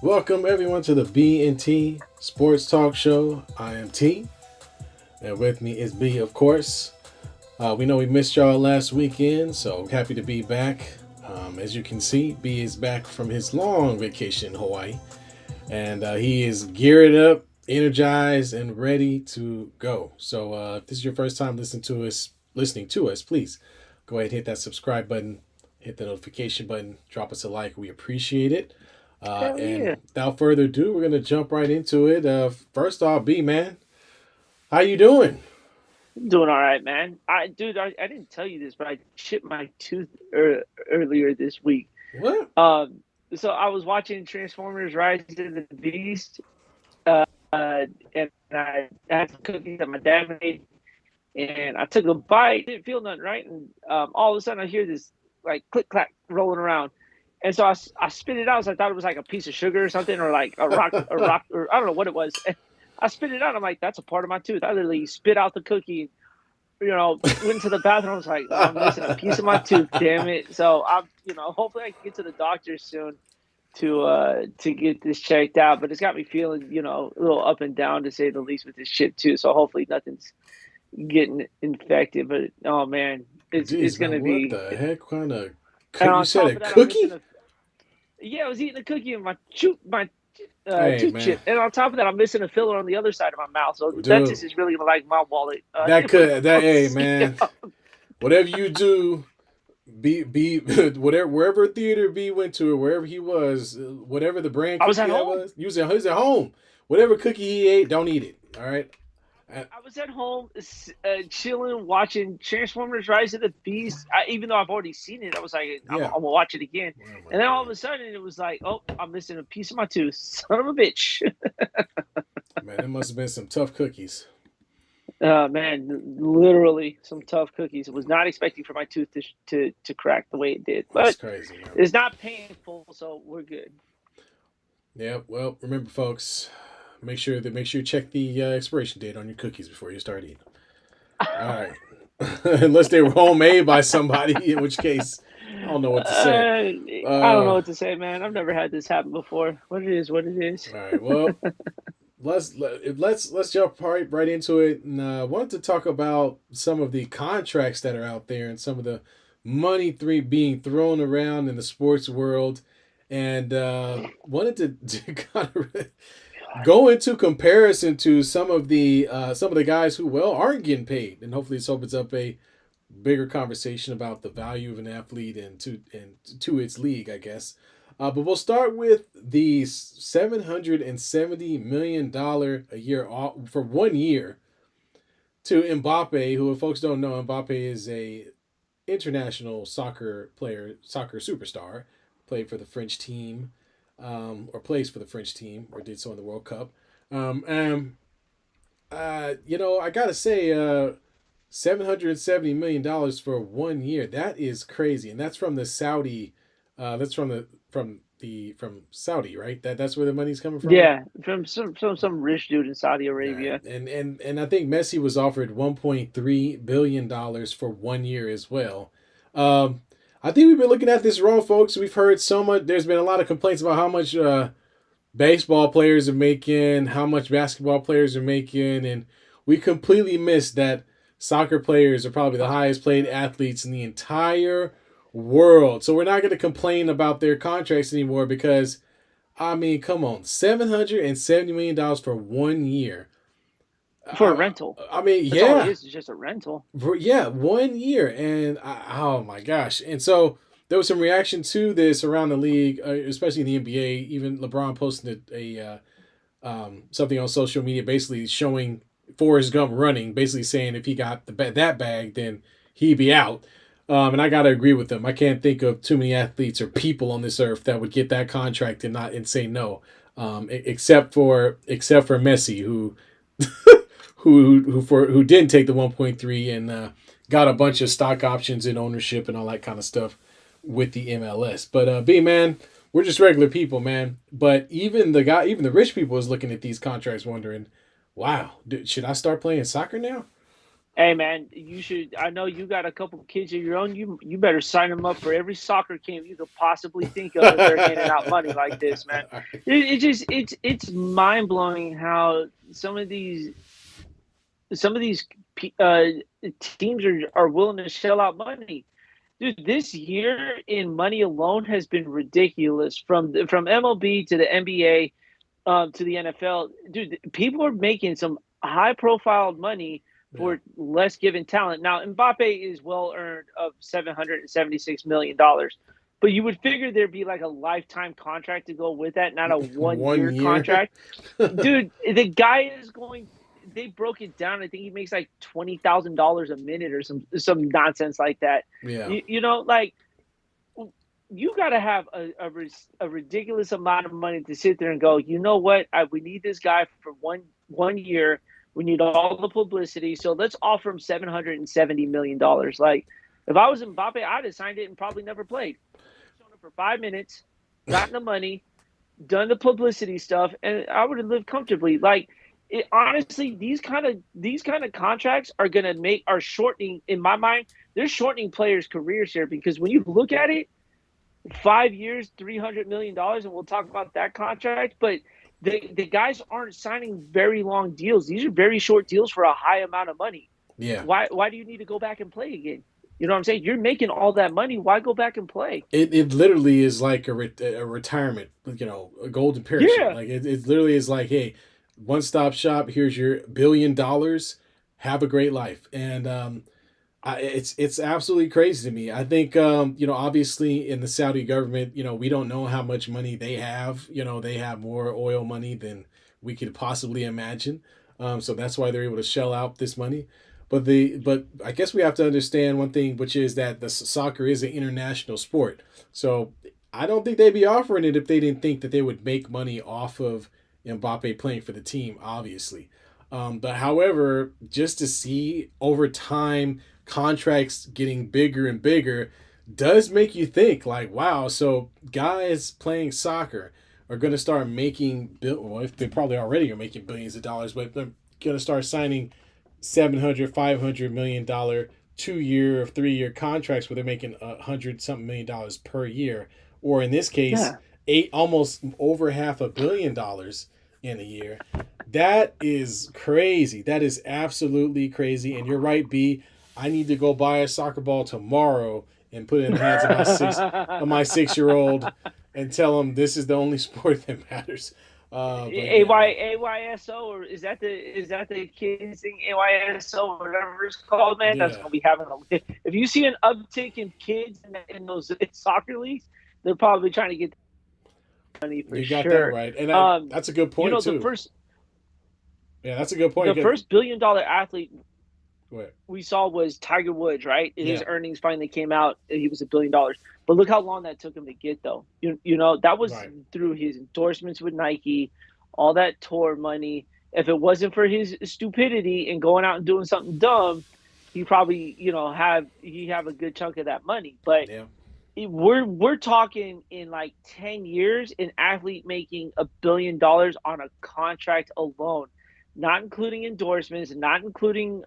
Welcome everyone to the B and T Sports Talk Show. I am T, and with me is B, of course. We know we missed y'all last weekend, so happy to be back. As you can see, B is back from his long vacation in Hawaii, and he is geared up, energized, and ready to go. So, if this is your first time listening to us, please go ahead and hit that subscribe button, hit the notification button, drop us a like. We appreciate it. Hell And yeah. without further ado, we're gonna jump right into it. First off, B man, how you doing? Doing all right, man. I didn't tell you this, but I chipped my tooth earlier this week. What? Um, so I was watching Transformers: Rise of the Beast, uh, and I had some cookies that my dad made, and I took a bite. Didn't feel nothing, right? And all of a sudden, I hear this like click clack rolling around, and so I spit it out. So I thought it was like a piece of sugar or something, or like a rock, or I don't know what it was. I spit it out. I'm like, that's a part of my tooth. I literally spit out the cookie, went to the bathroom. I was like, I'm missing a piece of my tooth, damn it. So hopefully I can get to the doctor soon to get this checked out. But it's got me feeling, a little up and down to say the least with this shit too. So hopefully nothing's getting infected. But oh man, it's Jeez, man, gonna what be. the heck kind of And you on said top a of that, I'm missing cookie? a. Yeah, I was eating a cookie and my Hey, tooth man, chip, and on top of that, I'm missing a filler on the other side of my mouth. So the dude, dentist is really gonna like my wallet that when could he that goes to hey see man, whatever you do, be whatever wherever theater B went to or wherever he was, whatever the brand I was cookie at that home. was, he was at home. Whatever cookie he ate, don't eat it. All right. Uh, I was at home, chilling, watching Transformers: Rise of the Beast. Even though I've already seen it, I was like, I'm yeah. gonna watch it again. Oh my And then all of god. a sudden, it was like, oh, I'm missing a piece of my tooth. Son of a bitch. Man, there must have been some tough cookies. Man, literally some tough cookies. I was not expecting for my tooth to crack the way it did, That's but crazy, man. it's not painful, so we're good. Yeah. Well, remember, folks, make sure you check the expiration date on your cookies before you start eating. All right. Unless they were homemade by somebody, in which case I don't know what to say. I don't know Uh, what to say, man. I've never had this happen before. What it is, what it is. all right. Well, let's jump right into it. And wanted to talk about some of the contracts that are out there and some of the money being thrown around in the sports world, and wanted to kind of go into comparison to some of the guys who aren't getting paid, and hopefully this opens up a bigger conversation about the value of an athlete and to its league, I guess. But we'll start with the $770 million a year for 1 year to Mbappe, who, if folks don't know, Mbappe is a international soccer player, soccer superstar, played for the French team, or plays for the French team, or did so in the World Cup. And I gotta say, $770 million for 1 year. That is crazy, and that's from the Saudi. That's from Saudi, right? That's where the money's coming from. Yeah, from some rich dude in Saudi Right. Arabia. And I think Messi was offered $1.3 billion for 1 year as well. Um, I think we've been looking at this wrong, folks. We've heard so much. There's been a lot of complaints about how much baseball players are making, how much basketball players are making, and we completely missed that soccer players are probably the highest paid athletes in the entire world. So we're not going to complain about their contracts anymore because, I mean, come on, $770 million for 1 year. For a I, rental. I mean, That's all it yeah, is just a rental. yeah, 1 year, and oh my gosh, and so there was some reaction to this around the league, especially in the NBA. Even LeBron posted something on social media, basically showing Forrest Gump running, basically saying if he got that bag, then he'd be out. And I gotta agree with them. I can't think of too many athletes or people on this earth that would get that contract and say no, except for Messi, who didn't take the 1.3 and got a bunch of stock options and ownership and all that kind of stuff with the MLS. But B man, we're just regular people, man. But even the rich people is looking at these contracts, wondering, "Wow, should I start playing soccer now?" Hey man, you should. I know you got a couple kids of your own. You better sign them up for every soccer camp you could possibly think of if they're handing out money like this, man. It just it's mind blowing how some of these teams are willing to shell out money. Dude, this year in money alone has been ridiculous from MLB to the NBA to the NFL. Dude, people are making some high profile money Yeah, for less given talent. Now, Mbappe is well earned of $776 million, but you would figure there'd be like a lifetime contract to go with that, not a one one year year. contract. Dude, the guy is going. They broke it down. I think he makes like $20,000 a minute or some nonsense like that. Yeah, You know, like you got to have a ridiculous amount of money to sit there and go, you know what? We need this guy for one year. We need all the publicity. So let's offer him $770 million. Like, if I was Mbappe, I'd have signed it and probably never played. Shown up for 5 minutes, gotten the money, done the publicity stuff, and I would have lived comfortably. Like, honestly, these kind of contracts are shortening in my mind. They're shortening players' careers here because when you look at it, 5 years, $300 million, and we'll talk about that contract. But the guys aren't signing very long deals. These are very short deals for a high amount of money. yeah. Why do you need to go back and play again? You know what I'm saying? You're making all that money. Why go back and play? It literally is like a retirement, a golden parachute. Yeah, Like it literally is like, hey, one stop shop. Here's your $1 billion. Have a great life. And it's absolutely crazy to me. I think obviously in the Saudi government, we don't know how much money they have. They have more oil money than we could possibly imagine. So that's why they're able to shell out this money. But I guess we have to understand one thing, which is that the soccer is an international sport. So I don't think they'd be offering it if they didn't think that they would make money off of Mbappe playing for the team, obviously. But however, just to see over time contracts getting bigger and bigger does make you think like, wow, so guys playing soccer are going to start making well, if they probably already are making billions of dollars, but they're going to start signing 700, 500 million dollar 2 year or 3 year contracts where they're making 100 something million or or in this case yeah. eight, almost over $500 million in a year. That is crazy. That is absolutely crazy. And you're right, B. I need to go buy a soccer ball tomorrow and put it in the hands of my 6 year old and tell him this is the only sport that matters. But yeah, man. AYSO, or is that the kids thing, AYSO or whatever it's called, man? That's Yeah, gonna be having a. If you see an uptick in kids in those soccer leagues, they're probably trying to get money for you got that sure. right, and Um, that's a good you point know, the too. first Yeah, that's a good point. the Good. first $1 billion athlete Go ahead. we saw was Tiger Woods, right? His Yeah, earnings finally came out. And he was $1 billion. But look how long that took him to get, though. You know that was right. through his endorsements with Nike, all that tour money. If it wasn't for his stupidity and going out and doing something dumb, he probably have a good chunk of that money. But Yeah, we're talking in like 10 years, an athlete making $1 billion on a contract alone, not including endorsements, not including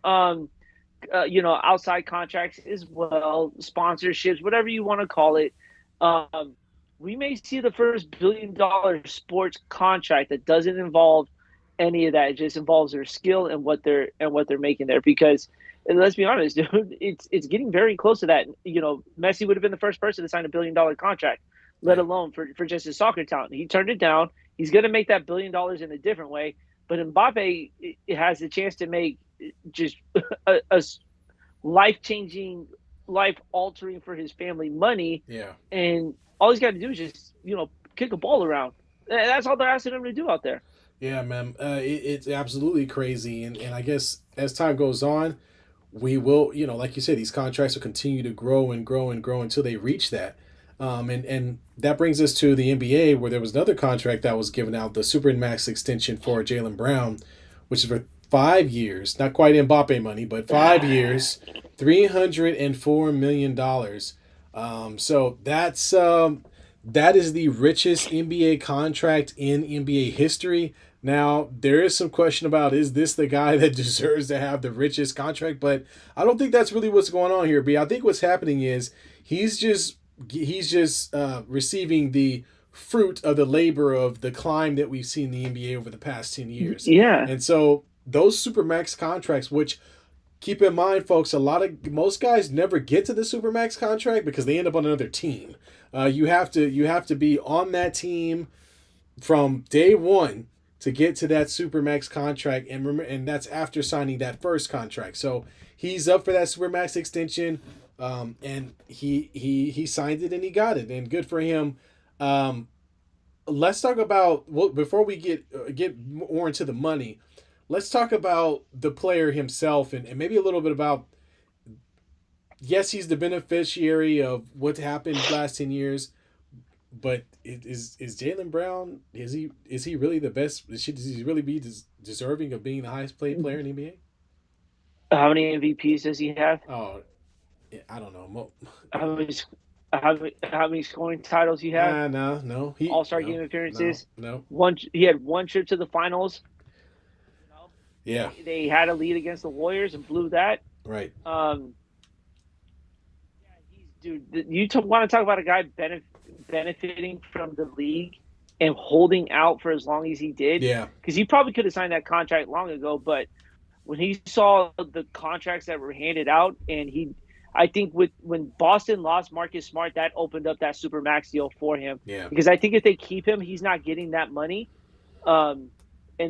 outside contracts as well, sponsorships, whatever you want to call it. Um, we may see the first $1 billion sports contract that doesn't involve any of that. It just involves their skill and what they're making there. Because and let's be honest, dude, it's getting very close to that. Messi would have been the first person to sign $1 billion contract, let right. alone for just his soccer talent. He turned it down. He's going to make that $1 billion in a different way. But Mbappe has the chance to make just a life changing, life altering for his family money, Yeah. and all he's got to do is just kick a ball around. And that's all they're asking him to do out there. Yeah, man. It's absolutely crazy, and I guess as time goes on, we will, like you said, these contracts will continue to grow and grow and grow until they reach that. And that brings us to the NBA, where there was another contract that was given out, the Supermax extension for Jalen Brown, which is for 5 years, not quite Mbappe money, but 5 years, $304 million. So That is the richest NBA contract in NBA history. Now, there is some question about is this the guy that deserves to have the richest contract, but I don't think that's really what's going on here, B. I think what's happening is he's just receiving the fruit of the labor of the climb that we've seen in the NBA over the past 10 years. Yeah. And so those supermax contracts, which keep in mind, folks, most guys never get to the supermax contract because they end up on another team. You have to be on that team from day one to get to that supermax contract, and that's after signing that first contract. So he's up for that supermax extension, and he signed it and he got it, and good for him. Let's talk about before we get more into the money. Let's talk about the player himself and maybe a little bit about. Yes, he's the beneficiary of what happened the last 10 years, but is Jaylen Brown, is he really the best? Does he really be deserving of being the highest paid player in the NBA? How many MVPs does he have? Oh, I don't know. How many, how many scoring titles he have? No. All-Star game appearances. No. He had one trip to the finals. Yeah. They had a lead against the Warriors and blew that. Right. Dude, you want to talk about a guy benefiting from the league and holding out for as long as he did? Yeah. Because he probably could have signed that contract long ago, but when he saw the contracts that were handed out, and I think when Boston lost Marcus Smart, that opened up that supermax deal for him. Yeah. Because I think if they keep him, he's not getting that money, and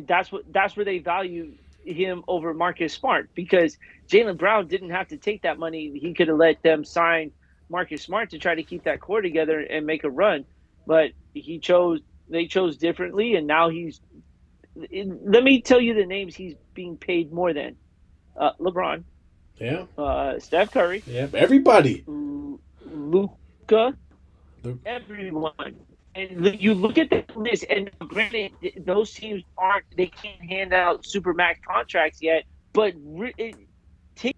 that's where they value him over Marcus Smart, because Jaylen Brown didn't have to take that money. He could have let them sign Marcus Smart to try to keep that core together and make a run, but they chose differently, and now let me tell you the names he's being paid more than: LeBron, Steph Curry, everybody, Luka, everyone. And you look at the list, and granted, those teams can't hand out supermax contracts yet, but take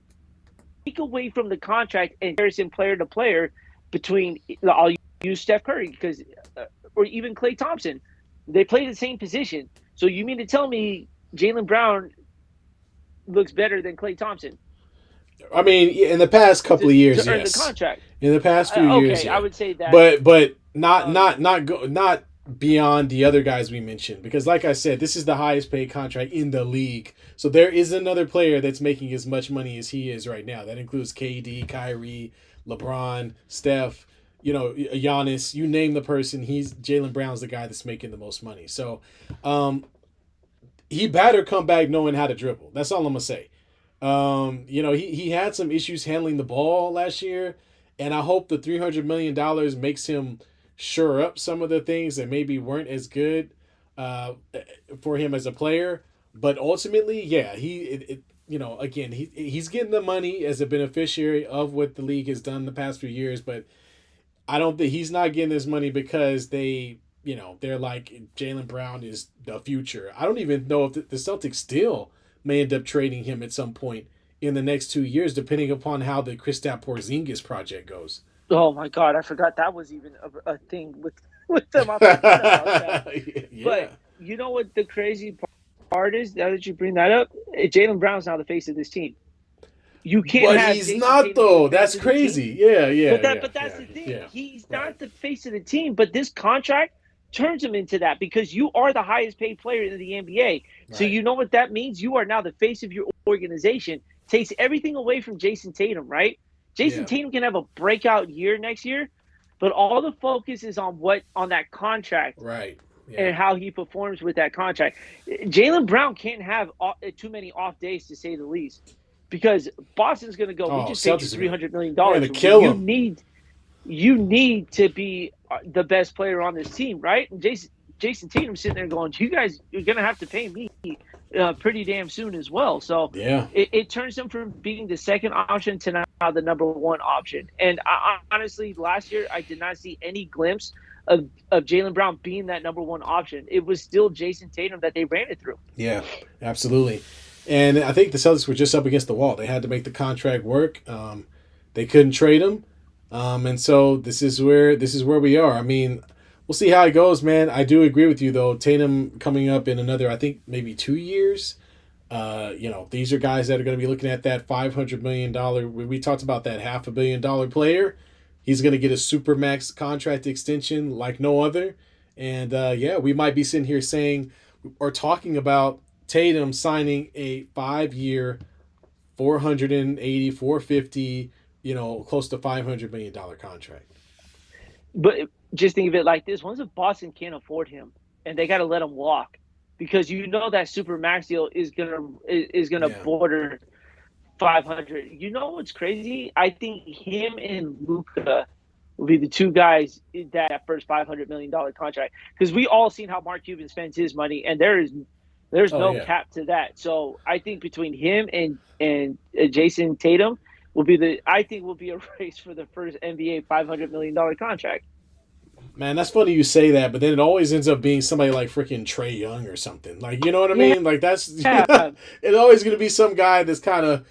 away from the contract and comparison player to player between, I'll use Steph Curry or even Klay Thompson. They play the same position. So you mean to tell me Jaylen Brown looks better than Klay Thompson? I mean, in the past couple of years, to earn the contract. In the past few years, I would say that. But not beyond the other guys we mentioned, because like I said, this is the highest paid contract in the league. So there is another player that's making as much money as he is right now. That includes KD, Kyrie, LeBron, Steph, Giannis. You name the person, Jaylen Brown's the guy that's making the most money. So he better come back knowing how to dribble. That's all I'm gonna say. He had some issues handling the ball last year, and I hope the $300 million makes him shore up some of the things that maybe weren't as good for him as a player. But ultimately, yeah, he's getting the money as a beneficiary of what the league has done the past few years. But I don't think he's not getting this money because they're like Jaylen Brown is the future. I don't even know if the Celtics still may end up trading him at some point in the next 2 years, depending upon how the Kristaps Porzingis project goes. Oh my God, I forgot that was even a thing with them. Yeah. But you know what the crazy part is? Now that you bring that up, Jaylen Brown's now the face of this team. You can't. But he's not though. That's crazy. Yeah. But that's the thing. Yeah. He's not the face of the team. But this contract turns him into that, because you are the highest paid player in the NBA. Right. So you know what that means? You are now the face of your organization. Takes everything away from Jason Tatum, right? Jason Tatum can have a breakout year next year, but all the focus is on that contract, right? And how he performs with that contract. Jaylen Brown can't have too many off days, to say the least, because Boston's going to go. We just paid you $300 million. Going to kill him. You need to be the best player on this team, right? And Jason Tatum's sitting there going, "You guys, you're going to have to pay me pretty damn soon as well." So it turns him from being the second option to now the number one option. And honestly, last year I did not see any glimpse of Jaylen Brown being that number one option. It was still Jason Tatum that they ran it through. Yeah, absolutely. And I think the Celtics were just up against the wall. They had to make the contract work. They couldn't trade him. And so this is where we are. I mean, we'll see how it goes, man. I do agree with you though. Tatum coming up in another, I think maybe 2 years. These are guys that are going to be looking at that $500 million. We talked about that $500 million player. He's going to get a super max contract extension like no other. And yeah, we might be sitting here saying or talking about Tatum signing a 5 year, 480, 450, close to $500 million contract. But just think of it like this: once if Boston can't afford him, and they got to let him walk, because that super max deal is gonna Yeah. border 500. You know what's crazy? I think him and Luca will be the two guys in that first $500 million contract, because we all seen how Mark Cuban spends his money, and there's Oh no yeah. cap to that. So I think between him and Jason Tatum I think will be a race for the first NBA $500 million contract. Man, that's funny you say that, but then it always ends up being somebody like freaking Trey Young or something. Like, you know what I Yeah, mean? Like that's it's always gonna be some guy that's kind of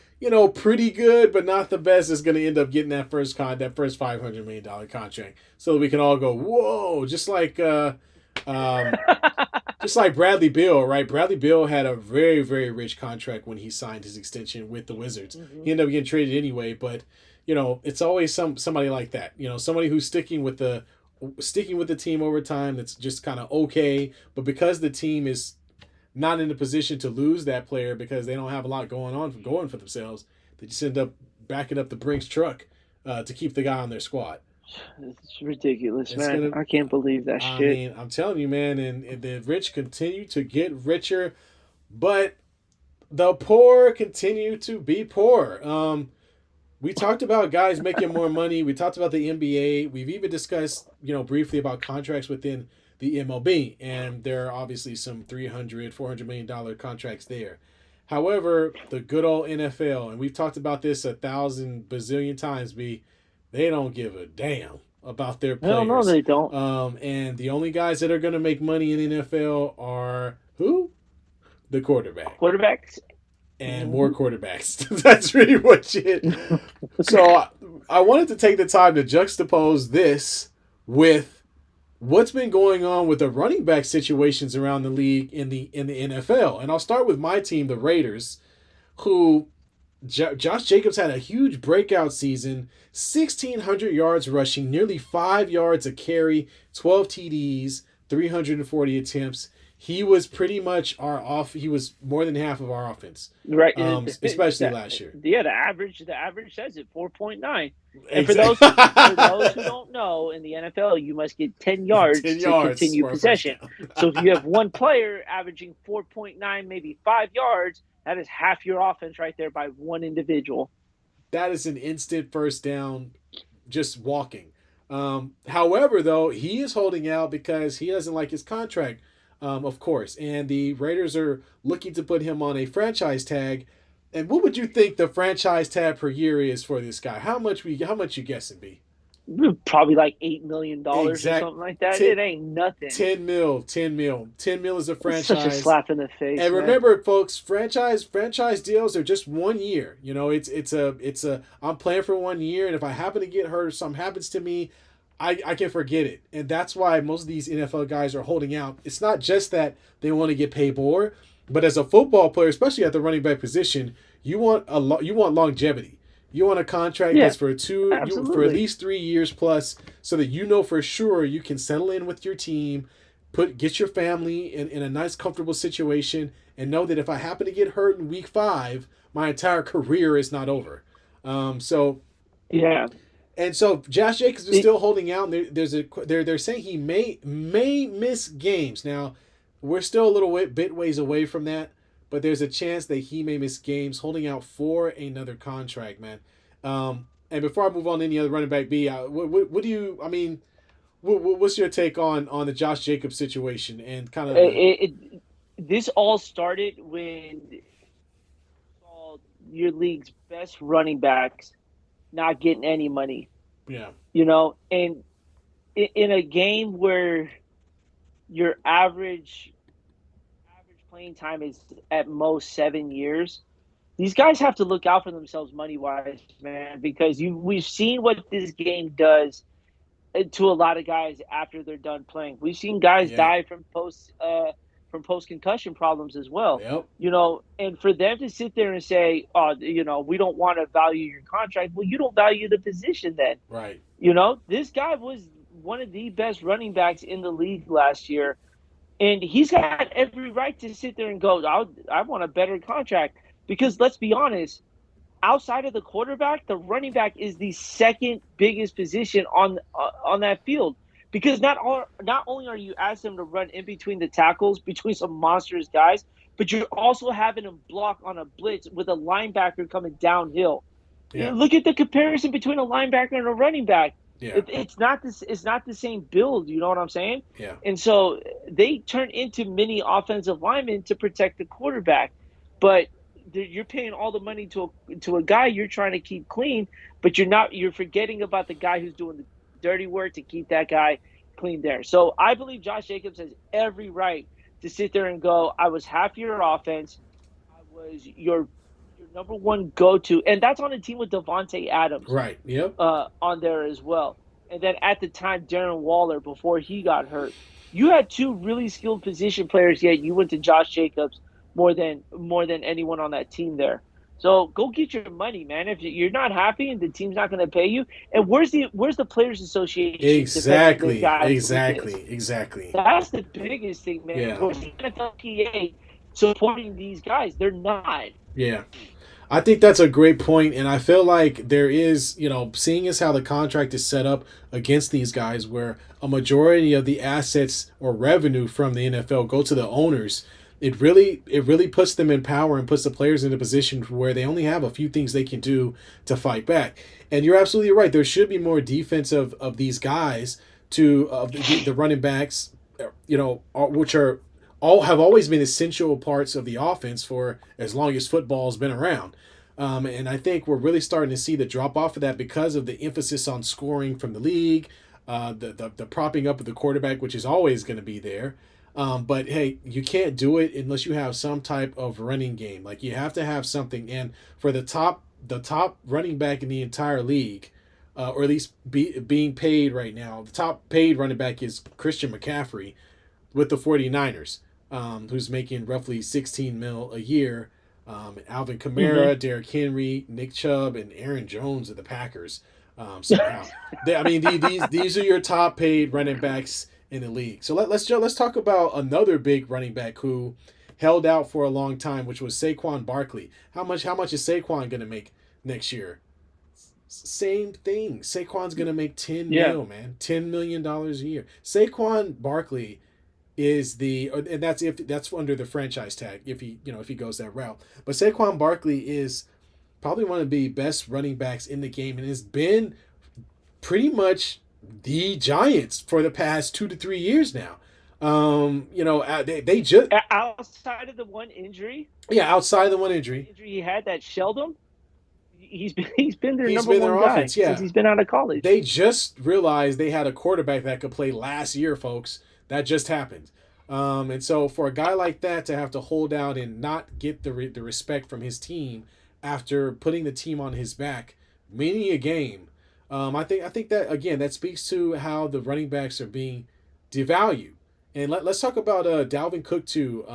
pretty good, but not the best. Is gonna end up getting that first $500 million contract, so that we can all go whoa, um, just like Bradley Beal, right? Bradley Beal had a very, very rich contract when he signed his extension with the Wizards. hmm He ended up getting traded anyway, but it's always somebody like that. Somebody who's sticking with the team over time. That's just kind of okay, but because the team is not in a position to lose that player because they don't have a lot going for themselves, they just end up backing up the Brinks truck to keep the guy on their squad. It's ridiculous, It's man. gonna I can't believe that I shit. mean, I'm telling you, man, and the rich continue to get richer, but the poor continue to be poor. We talked about guys making more money. We talked about the NBA. We've even discussed, briefly about contracts within the MLB, and there are obviously some 300, $400 million contracts there. However, the good old NFL, and we've talked about this a thousand bazillion times, they don't give a damn about their Hell no, players. they don't. And the only guys that are going to make money in the NFL are who? The quarterback Quarterbacks. and more Mhm. quarterbacks. That's really what shit. So I wanted to take the time to juxtapose this with what's been going on with the running back situations around the league in the NFL. And I'll start with my team, the Raiders, who Josh Jacobs had a huge breakout season, 1,600 yards rushing, nearly 5 yards a carry, 12 TDs, 340 attempts. He was pretty much He was more than half of our offense, Right. especially last year. Yeah, the average says it 4.9. And for Exactly. those who don't know, in the NFL, you must get 10 yards 10 to yards continue for a first possession. down. So if you have one player averaging 4.9, maybe 5 yards, that is half your offense right there by one individual. That is an instant first down just walking. However, though, he is holding out because he doesn't like his contract, of course. And the Raiders are looking to put him on a franchise tag. And what would you think the franchise tag per year is for this guy? How much you guessing, B? Probably like $8 million or Exact something like that. 10, It ain't nothing. 10 mil, 10 mil. 10 mil is a It's such a franchise. slap in the face, And man. remember, folks, franchise deals are just 1 year. It's a I'm playing for 1 year, and if I happen to get hurt or something happens to me, I can forget it. And that's why most of these NFL guys are holding out. It's not just that they want to get paid more, but as a football player, especially at the running back position, you want longevity. You want a contract Yeah, that's for at absolutely. least 3 years plus, so that you know for sure you can settle in with your team, get your family in a nice comfortable situation, and know that if I happen to get hurt in week 5, my entire career is not over. So Yeah. and so Josh Jacobs is It, still holding out. They're saying he may miss games. Now we're still a bit ways away from that, but there's a chance that he may miss games, holding out for another contract, man. And before I move on to any other running back, B, what do you? I mean, what's your take on the Josh Jacobs situation and kind of the it, this all started when you saw your league's best running backs not getting any money, yeah and in a game where your average playing time is at most 7 years, these guys have to look out for themselves money wise, man, because we've seen what this game does to a lot of guys after they're done playing. We've seen guys Yeah. die from post concussion problems as well. Yep. And for them to sit there and say, "Oh, we don't want to value your contract." Well, you don't value the position then. Right. This guy was one of the best running backs in the league last year, and he's got every right to sit there and go, I want a better contract. Because let's be honest, outside of the quarterback, the running back is the second biggest position on that field. Because not only are you asking him to run in between the tackles, between some monstrous guys, but you're also having him block on a blitz with a linebacker coming downhill. Yeah. Look at the comparison between a linebacker and a running back. Yeah. It's not this. It's not the same build. You know what I'm saying? Yeah. And so they turn into mini offensive linemen to protect the quarterback, but you're paying all the money to a guy you're trying to keep clean, but you're not. You're forgetting about the guy who's doing the dirty work to keep that guy clean there. So I believe Josh Jacobs has every right to sit there and go, I was half your offense. I was your number one go-to. And that's on a team with Devontae Adams Right. Yep. on there as well. And then at the time, Darren Waller, before he got hurt. You had two really skilled position players, yet you went to Josh Jacobs more than anyone on that team there. So go get your money, man. If you're not happy and the team's not going to pay you, and where's the Players Association? Exactly. Exactly. That's the biggest thing, man. Yeah. Where's the NFLPA supporting these guys? They're not. Yeah. I think that's a great point, and I feel like there is, seeing as how the contract is set up against these guys, where a majority of the assets or revenue from the NFL go to the owners, it really puts them in power and puts the players in a position where they only have a few things they can do to fight back. And you're absolutely right. There should be more defense of these guys the running backs, which are all have always been essential parts of the offense for as long as football's been around. And I think we're really starting to see the drop off of that because of the emphasis on scoring from the league, the propping up of the quarterback, which is always going to be there. But hey, you can't do it unless you have some type of running game. Like you have to have something. And for the top running back in the entire league, or at least being paid right now, the top paid running back is Christian McCaffrey with the 49ers, who's making roughly 16 mil a year. Alvin Kamara, Derrick Henry, Nick Chubb, and Aaron Jones of the Packers. Somehow, these are your top paid running backs in the league. So let's talk about another big running back who held out for a long time, which was Saquon Barkley. How much is Saquon going to make next year? Same thing. Saquon's going to make 10 mil, man. $10 million a year. Saquon Barkley is and that's under the franchise tag if he goes that route. But Saquon Barkley is probably one of the best running backs in the game and has been pretty much the Giants for the past 2 to 3 years now. They just outside of the one injury. Yeah, outside of the one injury he had that shelled him. He's been their number been one their guy offense, yeah. since he's been out of college. They just realized they had a quarterback that could play last year, folks. That just happened. And so for a guy like that to have to hold out and not get the respect from his team after putting the team on his back, many a game, I think that again that speaks to how the running backs are being devalued. And let's talk about Dalvin Cook too,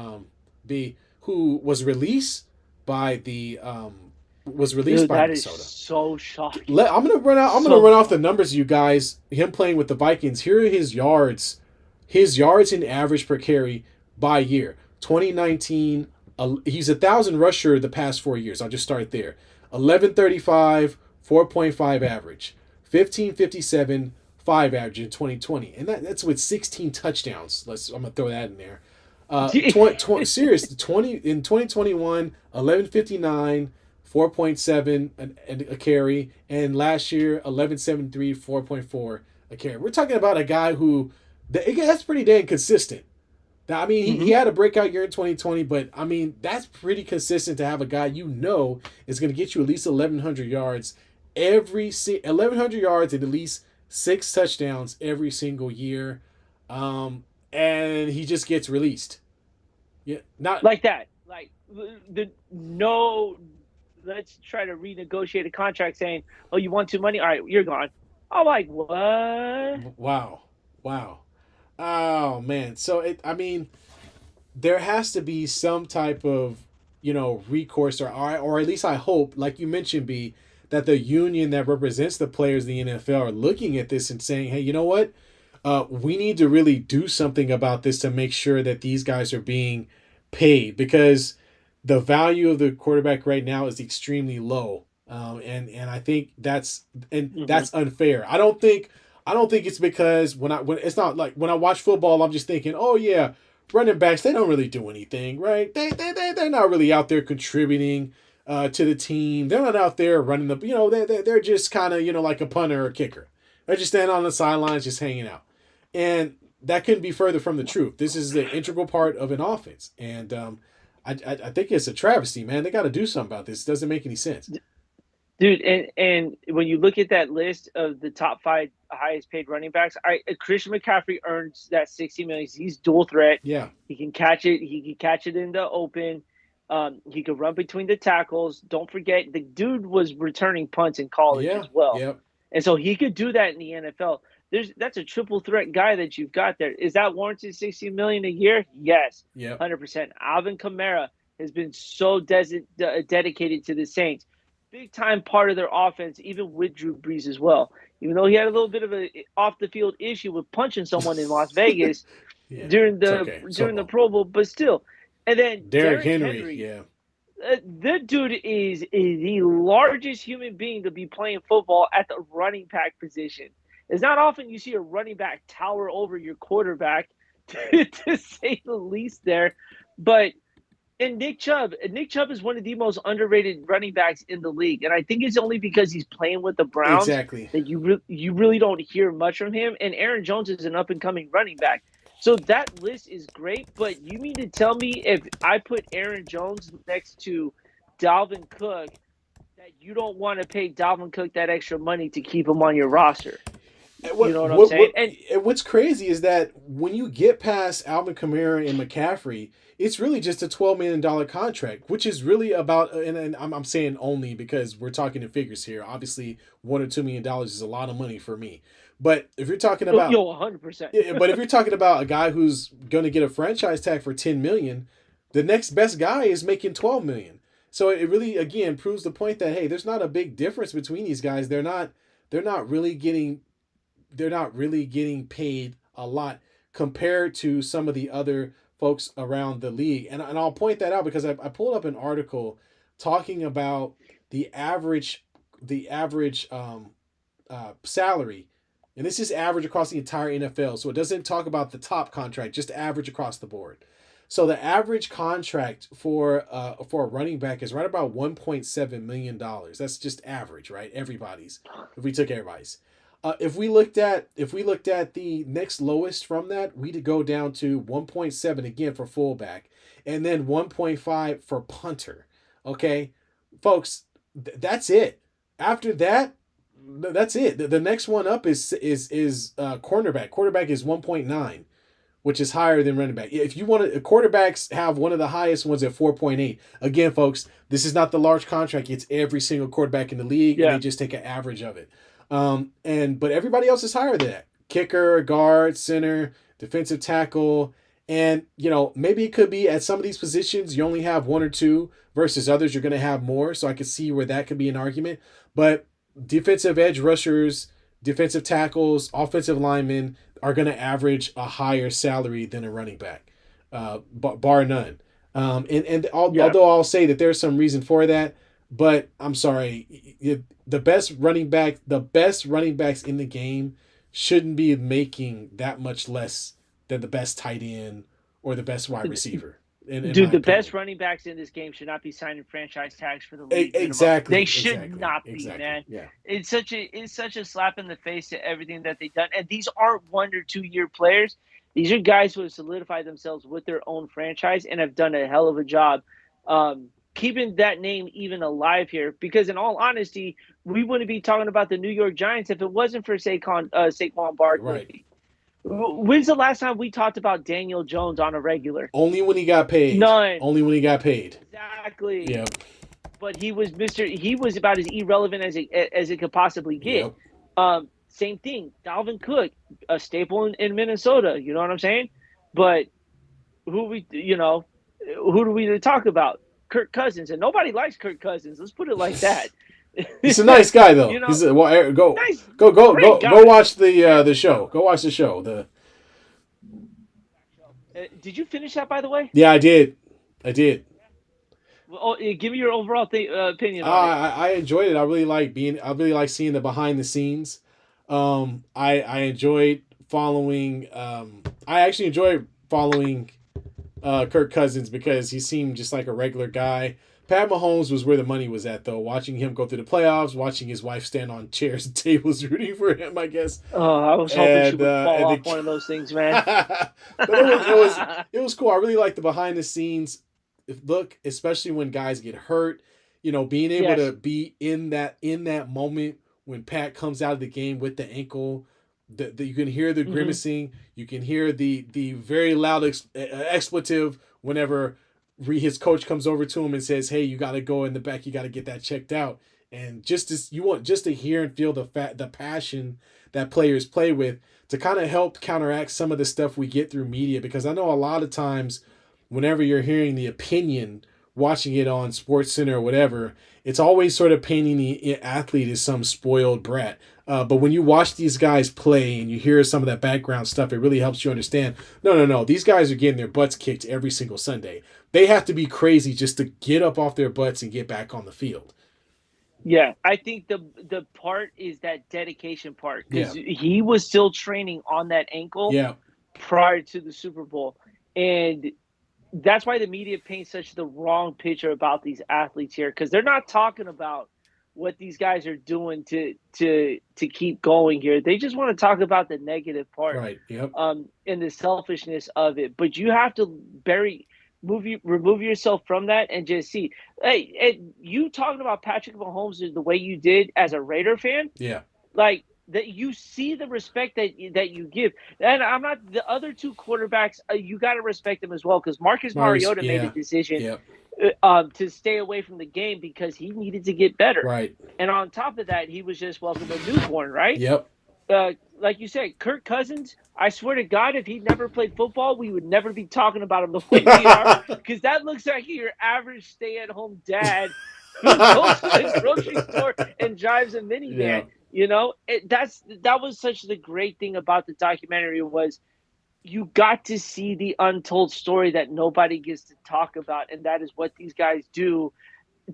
who was released by the Minnesota. That is so shocking. I'm gonna run off the numbers, you guys. Him playing with the Vikings. Here are his yards. His yards in average per carry by year. 2019, he's 1,000 rusher the past 4 years. I'll just start there. 1135, 4.5 average. 1557, 5 average in 2020. And that's with 16 touchdowns. I'm going to throw that in there. Serious, in 2021, 1159, 4.7 a carry. And last year, 1173, 4.4 a carry. We're talking about a guy who... that's pretty dang consistent. I mean, he had a breakout year in 2020, but I mean, that's pretty consistent to have a guy is going to get you at least 1,100 yards 1,100 yards and at least 6 touchdowns every single year, and he just gets released. Yeah, not like that. Like no let's try to renegotiate a contract saying, oh, you want too money? All right, you're gone. I'm like, what? Wow. Wow. Oh man. So I mean, there has to be some type of, recourse, or at least I hope, like you mentioned, B, that the union that represents the players in the NFL are looking at this and saying, hey, you know what? We need to really do something about this to make sure that these guys are being paid, because the value of the quarterback right now is extremely low. And I think Mm-hmm. that's unfair. I don't think it's because when it's not like when I watch football, I'm just thinking, oh yeah, running backs, they don't really do anything, right? They're not really out there contributing to the team. They're not out there running they're just kind of, like a punter or kicker. They're just standing on the sidelines, just hanging out. And that couldn't be further from the truth. This is the integral part of an offense. And I think it's a travesty, man. They got to do something about this. It doesn't make any sense. Dude, and when you look at that list of the top five highest paid running backs, Christian McCaffrey earns that 60 million. He's dual threat. Yeah. He can catch it. He can catch it in the open. He can run between the tackles. Don't forget, the dude was returning punts in college Yeah. as well, Yep. and so he could do that in the NFL. That's a triple threat guy that you've got there. Is that warranted 60 million a year? Yes, Yep. 100%. Alvin Kamara has been so dedicated to the Saints, big time part of their offense, even with Drew Brees as well. Even though he had a little bit of a off the field issue with punching someone in Las Vegas Yeah. during It's the okay. during the So Pro Bowl, but still. And then Derrick Derrick Henry. Henry, Yeah. the dude is the largest human being to be playing football at the running back position. It's not often you see a running back tower over your quarterback, to say the least there. But and Nick Chubb is one of the most underrated running backs in the league, and I think it's only because he's playing with the Browns Exactly. that you really don't hear much from him. And Aaron Jones is an up and coming running back, so that list is great. But you mean to tell me if I put Aaron Jones next to Dalvin Cook, that you don't want to pay Dalvin Cook that extra money to keep him on your roster? And You know what I'm saying? And what's crazy is that when you get past Alvin Kamara and McCaffrey, it's really just a $12 million contract, which is really about. And I'm saying only because we're talking in figures here. Obviously, $1 or $2 million is a lot of money for me. But if you're talking about, 100%. but if you're talking about a guy who's going to get a franchise tag for 10 million, the next best guy is making 12 million. So it really again proves the point that hey, there's not a big difference between these guys. They're not really getting paid a lot compared to some of the other folks around the league. And I'll point that out because I pulled up an article talking about the average salary, and this is average across the entire NFL. So it doesn't talk about the top contract, just average across the board. So the average contract for a running back is right about $1.7 million. That's just average, right? Everybody's. If we took everybody's. If we looked at the next lowest from that, we'd go down to 1.7 again for fullback, and then 1.5 for punter. Okay, folks, that's it. After that, that's it. The next one up is cornerback. Quarterback is 1.9, which is higher than running back. If you want to, quarterbacks have one of the highest ones at 4.8. Again, folks, this is not the large contract. It's every single quarterback in the league, and Yeah. they just take an average of it. But everybody else is higher than that. Kicker, guard, center, defensive tackle, and maybe it could be at some of these positions you only have one or two versus others you're going to have more. So I could see where that could be an argument. But defensive edge rushers, defensive tackles, offensive linemen are going to average a higher salary than a running back, bar none. Yeah. Although I'll say that there's some reason for that, but I'm sorry, the best running backs in the game shouldn't be making that much less than the best tight end or the best wide receiver. In Dude, my the best opinion. running backs in this game should not be signing franchise tags for the league minimum. They Exactly, should exactly, not be, exactly. man. Yeah. It's such a slap in the face to everything that they've done. And these aren't 1 or 2 year players. These are guys who have solidified themselves with their own franchise and have done a hell of a job keeping that name even alive here. Because in all honesty, we wouldn't be talking about the New York Giants if it wasn't for Saquon Right. Barkley. When's the last time we talked about Daniel Jones on a regular? Only when he got paid. None. Only when he got paid. Exactly. Yeah. but he was about as irrelevant as it could possibly get. Yep. Same thing, Dalvin Cook, a staple in Minnesota. You know what I'm saying? But who do we talk about? Kirk Cousins, and nobody likes Kirk Cousins. Let's put it like that. He's a nice guy, though. You know, He's go nice, go watch the show. Go watch the show. Did you finish that, by the way? Yeah, I did. Well, give me your overall opinion on it. I enjoyed it. I really like seeing the behind the scenes. I enjoyed following. I actually enjoyed following Kirk Cousins because he seemed just like a regular guy. Pat Mahomes was where the money was at, though. Watching him go through the playoffs, watching his wife stand on chairs and tables rooting for him, I guess. Oh, I was hoping she would fall off one of those things, man. But it was cool. I really like the behind the scenes look, especially when guys get hurt. Being able to be in that moment when Pat comes out of the game with the ankle. You can hear the grimacing. You can hear the very loud expletive whenever his coach comes over to him and says, "Hey, you got to go in the back. You got to get that checked out." And just to hear and feel the passion that players play with to kind of help counteract some of the stuff we get through media. Because I know a lot of times, whenever you're hearing the opinion, watching it on SportsCenter or whatever, it's always sort of painting the athlete as some spoiled brat. But when you watch these guys play and you hear some of that background stuff, it really helps you understand, no. These guys are getting their butts kicked every single Sunday. They have to be crazy just to get up off their butts and get back on the field. Yeah, I think the part is that dedication part. Because he was still training on that ankle prior to the Super Bowl. And that's why the media paints such the wrong picture about these athletes here, because they're not talking about what these guys are doing to keep going here. They just want to talk about the negative part, right? Yep. And the selfishness of it. But you have to remove yourself from that and just see. Hey, and you talking about Patrick Mahomes the way you did as a Raider fan, like that, you see the respect that you give. And I'm not the other two quarterbacks. You got to respect them as well, because Marcus Mariota made a decision to stay away from the game because he needed to get better. Right. And on top of that, he was just welcome a newborn, right? Yep. Like you said, Kirk Cousins, I swear to God, if he'd never played football, we would never be talking about him the way we are, because that looks like your average stay-at-home dad who goes to the grocery store and drives a minivan. That was such the great thing about the documentary, was you got to see the untold story that nobody gets to talk about, and that is what these guys do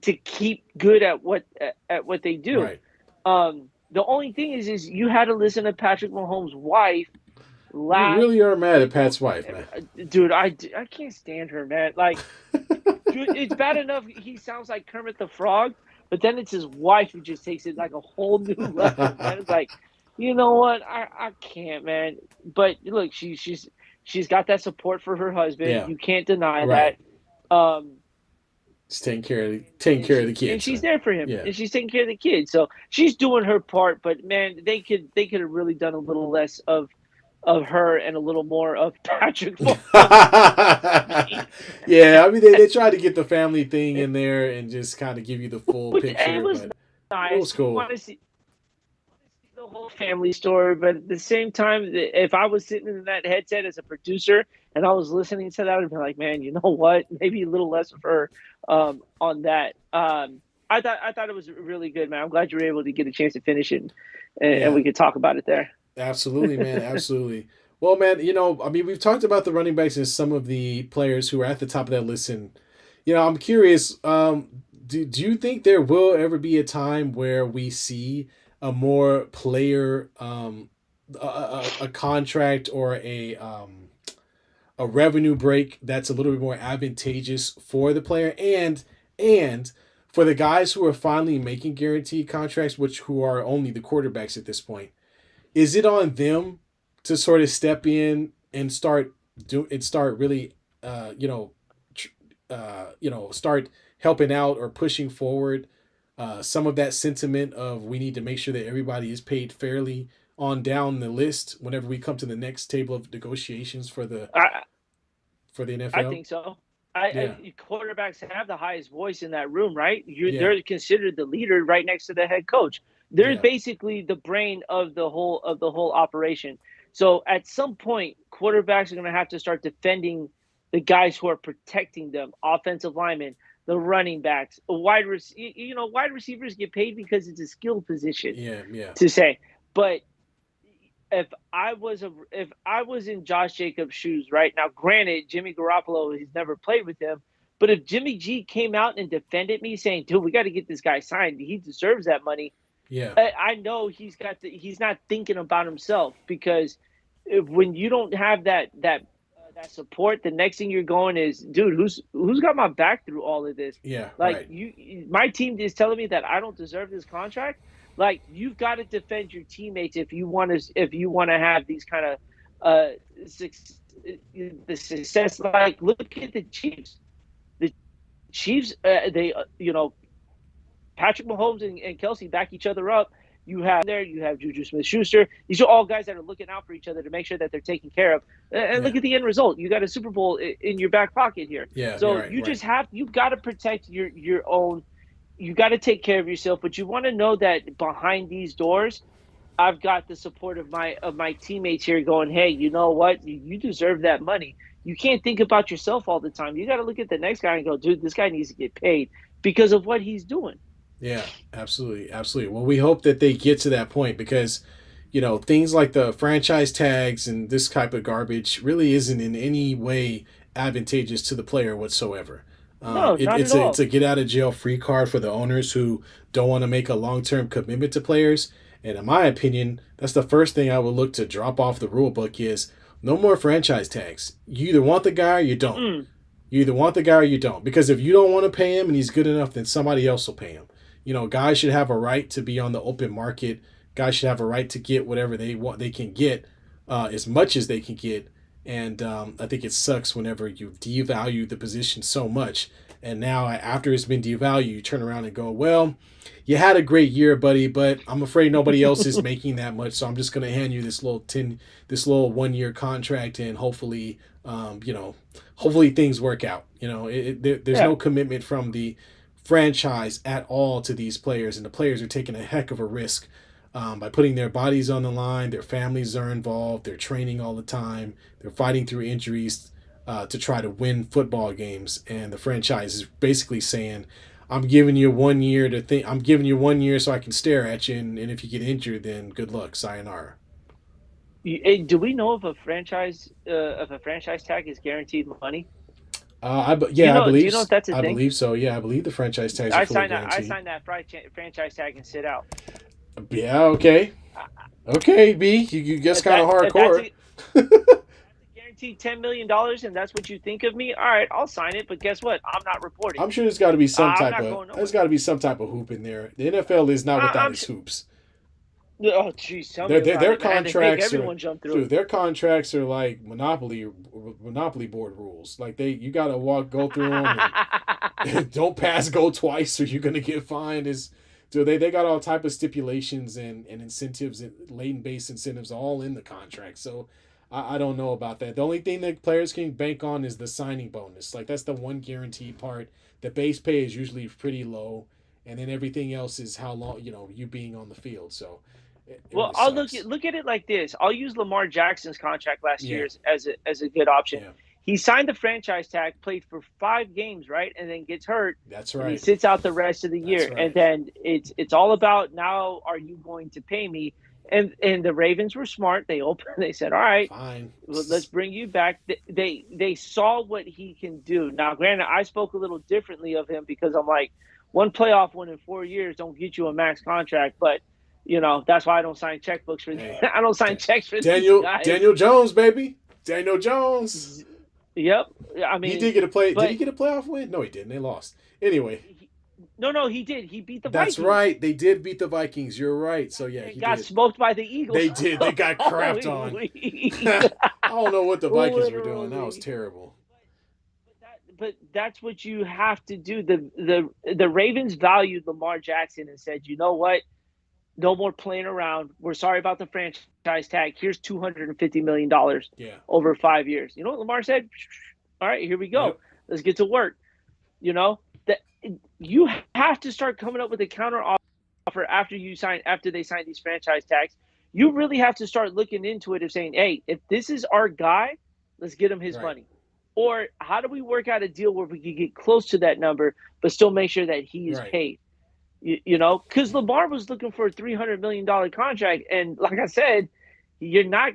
to keep good at what they do. Right. The only thing is you had to listen to Patrick Mahomes' wife laugh. You really are mad at Pat's wife, man. Dude, I can't stand her, man. Like, dude, it's bad enough he sounds like Kermit the Frog, but then it's his wife who just takes it like a whole new level, man. It's like, you know what? I can't, man. But look, she's got that support for her husband. Yeah. You can't deny that. She's taking care of the kids, and she's there for him, yeah. and she's taking care of the kids. So she's doing her part. But man, they could have really done a little less of her and a little more of Patrick. Yeah, I mean they tried to get the family thing in there and just kind of give you the full picture. It was nice. It was cool. I want to see the whole family story, but at the same time, if I was sitting in that headset as a producer and I was listening to that, I'd be like, man, you know what? Maybe a little less of her on that. I thought it was really good, man. I'm glad you were able to get a chance to finish it, and we could talk about it there. Absolutely, man. Absolutely. Well, man, I mean, we've talked about the running backs and some of the players who are at the top of that list, and I'm curious. Do you think there will ever be a time where we see a more player, a contract or a revenue break that's a little bit more advantageous for the player and for the guys who are finally making guaranteed contracts, who are only the quarterbacks at this point? Is it on them to sort of step in and start really, start helping out or pushing forward some of that sentiment of we need to make sure that everybody is paid fairly on down the list whenever we come to the next table of negotiations for the NFL? I think so. Yeah. Quarterbacks have the highest voice in that room, right? Yeah. They're considered the leader right next to the head coach. They're Yeah. basically the brain of the whole operation. So at some point, quarterbacks are going to have to start defending the guys who are protecting them, offensive linemen, the running backs, wide receivers get paid because it's a skill position Yeah. Yeah. to say. But if I was in Josh Jacobs' shoes right now, granted Jimmy Garoppolo, he's never played with him, but if Jimmy G came out and defended me saying, "Dude, we got to get this guy signed. He deserves that money," Yeah. I know he's not thinking about himself because when you don't have that support, the next thing you're going is, dude, who's got my back through all of this? Yeah. Like Right. my team is telling me that I don't deserve this contract. Like you've got to defend your teammates if you want to have these kind of uh the success. Like look at the Chiefs. The Chiefs, they Patrick Mahomes and Kelsey back each other up. You have Juju Smith Schuster. These are all guys that are looking out for each other to make sure that they're taken care of. And Yeah. look at the end result. You got a Super Bowl in your back pocket here. Yeah. You're So right. Right. you've got to protect your own. You got to take care of yourself, but you want to know that behind these doors, I've got the support of my teammates here going, hey, you know what? You deserve that money. You can't think about yourself all the time. You got to look at the next guy and go, dude, this guy needs to get paid because of what he's doing. Yeah, absolutely, absolutely. Well, we hope that they get to that point because, things like the franchise tags and this type of garbage really isn't in any way advantageous to the player whatsoever. No, not at It's all. a get out of jail free card for the owners who don't want to make a long term commitment to players. And in my opinion, that's the first thing I would look to drop off the rule book is no more franchise tags. You either want the guy or you don't. Mm-mm. You either want the guy or you don't. Because if you don't want to pay him and he's good enough, then somebody else will pay him. Guys should have a right to be on the open market. Guys should have a right to get whatever they want. They can get as much as they can get. And I think it sucks whenever you devalue the position so much. And now after it's been devalued, you turn around and go, well, you had a great year, buddy, but I'm afraid nobody else is making that much. So I'm just going to hand you this little 1 year contract, and hopefully things work out. There's Yeah. no commitment from the franchise at all to these players, and the players are taking a heck of a risk by putting their bodies on the line. Their families are involved. They're training all the time. They're fighting through injuries to try to win football games, and the franchise is basically saying, "I'm giving you 1 year to think. I'm giving you 1 year so I can stare at you, and if you get injured, then good luck, sayonara." Do we know if a franchise tag is guaranteed money? Do you know if that's a I thing? believe so. Yeah, I believe the franchise tags are fully I guaranteed. signed that franchise tag and sit out. Yeah. Okay. Okay. B. You guess kind of If that's hardcore. a guaranteed $10 million and that's what you think of me, all right, I'll sign it. But guess what? I'm not reporting. I'm sure there's got to be some I'm type not of going there's nowhere. got to be some type of hoop in there. The NFL is not without I'm its sure. hoops. Oh, geez, tell me about Their it, man. They make contracts are everyone jump through dude. it. Their contracts are like monopoly board rules. Like you got to go through them, and don't pass go twice or you're gonna get fined. They got all type of stipulations and incentives and latent based incentives all in the contract. So I don't know about that. The only thing that players can bank on is the signing bonus. Like that's the one guaranteed part. The base pay is usually pretty low, and then everything else is how long you being on the field. So it Well, really I'll sucks. look at it like this. I'll use Lamar Jackson's contract last Yeah, year as a good option. yeah, He signed the franchise tag, played for 5 games, right, and then gets hurt, that's and he right. sits out the rest of the That's year. And right. then it's all about now. Are you going to pay me? And the Ravens were smart. They opened. They said, all right, Fine. well, let's bring you back. They saw what he can do. Now, granted, I spoke a little differently of him because I'm like, one playoff win in 4 years don't get you a max contract, but that's why I don't sign checkbooks for Hey, I don't sign checks for these guys. Daniel Jones, baby. Daniel Jones. Yep. I He mean, did get a play. Did he but get a playoff win? No, he didn't. They lost. Anyway, no, he did. He beat the that's Vikings right. They did beat the Vikings. You're right. So yeah, and he got did. smoked by the Eagles. They did. They got crapped Holy on. week. I don't know what the Vikings were doing. That was Literally. terrible. But that's what you have to do. The Ravens valued Lamar Jackson and said, you know what? No more playing around. We're sorry about the franchise tag. Here's $250 million Yeah. over 5 years. You know what Lamar said? All right, here we go. Yep. Let's get to work. You know that you have to start coming up with a counter offer after they sign these franchise tags. You really have to start looking into it of saying, hey, if this is our guy, let's get him his Right. money. Or how do we work out a deal where we can get close to that number, but still make sure that he is Right. paid? Because Lamar was looking for a $300 million contract, and like I said, you're not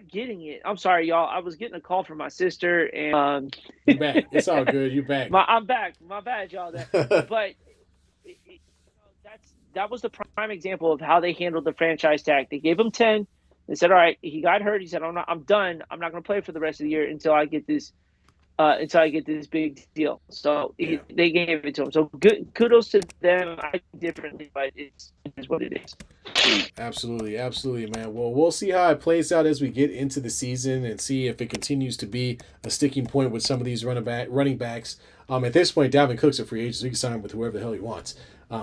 getting it. I'm sorry, y'all. I was getting a call from my sister, and You back. It's all good. You back. I'm back. My bad, y'all. But that was the prime example of how they handled the franchise tag. They gave him 10. They said, all right, he got hurt. He said, I'm done. I'm not going to play for the rest of the year until I get this big deal. So they gave it to him. So good, kudos to them. I think differently, but it is what it is. Absolutely, absolutely, man. Well, we'll see how it plays out as we get into the season and see if it continues to be a sticking point with some of these running backs. At this point, Dalvin Cook's a free agent, so he can sign with whoever the hell he wants.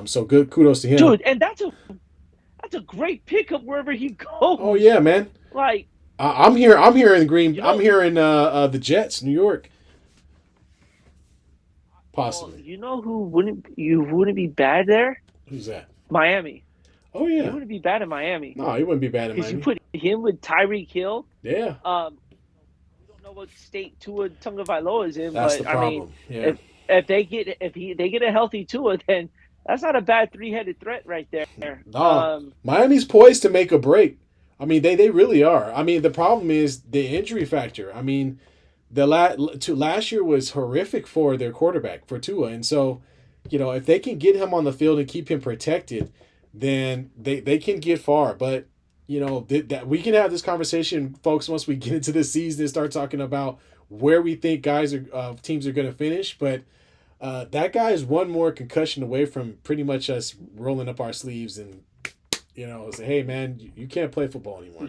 So good, kudos to him, dude. And that's a great pickup wherever he goes. Oh yeah, man. Like I'm here in Green. I'm here in the Jets, New York. Possibly. Well, you know who wouldn't be bad there? Who's that? Miami. Oh yeah. He wouldn't be bad in Miami. No, he wouldn't be bad in Because Miami. you put him with Tyreek Hill. Yeah. We don't know what state Tua Tagovailoa is in, That's but the problem. Yeah. if they get a healthy Tua, then that's not a bad three-headed threat right there. No, Miami's poised to make a break. I mean, they really are. I mean, the problem is the injury factor. I mean, last year was horrific for their quarterback, for Tua, and so, if they can get him on the field and keep him protected, then they can get far. But that we can have this conversation, folks, once we get into the season and start talking about where we think teams are going to finish. But that guy is one more concussion away from pretty much us rolling up our sleeves and say, hey man, you can't play football anymore.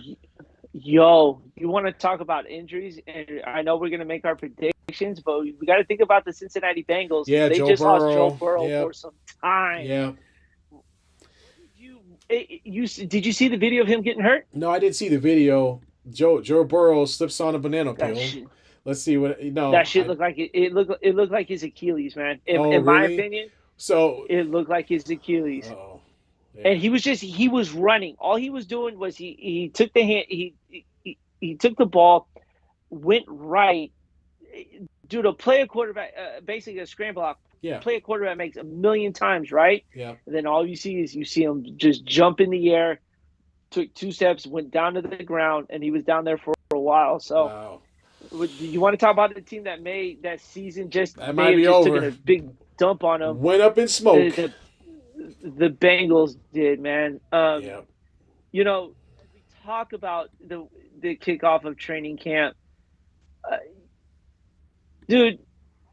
Yo, you want to talk about injuries? And I know we're going to make our predictions, but we got to think about the Cincinnati Bengals. Yeah, they Joe just Burrow. lost Joe Burrow for some time. Yeah. Did you see the video of him getting hurt? No, I didn't see the video. Joe Burrow slips on a banana peel. Let's see what. No, that shit looked like it looked like his Achilles, man. In my opinion, so it looked like his Achilles. Oh. Yeah. And he was running. All he was doing was he took the hand he took the ball, went right. Dude, to play a quarterback, basically a scramble out. Yeah. Play a quarterback makes a million times, right? Yeah. And then all you see him just jump in the air, took 2 steps, went down to the ground, and he was down there for a while. So, wow. You want to talk about the team that made that season just that might be over. Took a big dump on them. Went up in smoke. The Bengals did, man. Yeah. As we talk about the kickoff of training camp, dude,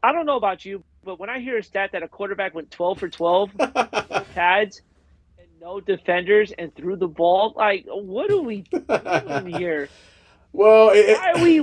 I don't know about you, but when I hear a stat that a quarterback went 12 for 12 pads and no defenders and threw the ball, like, what are we doing here? Well,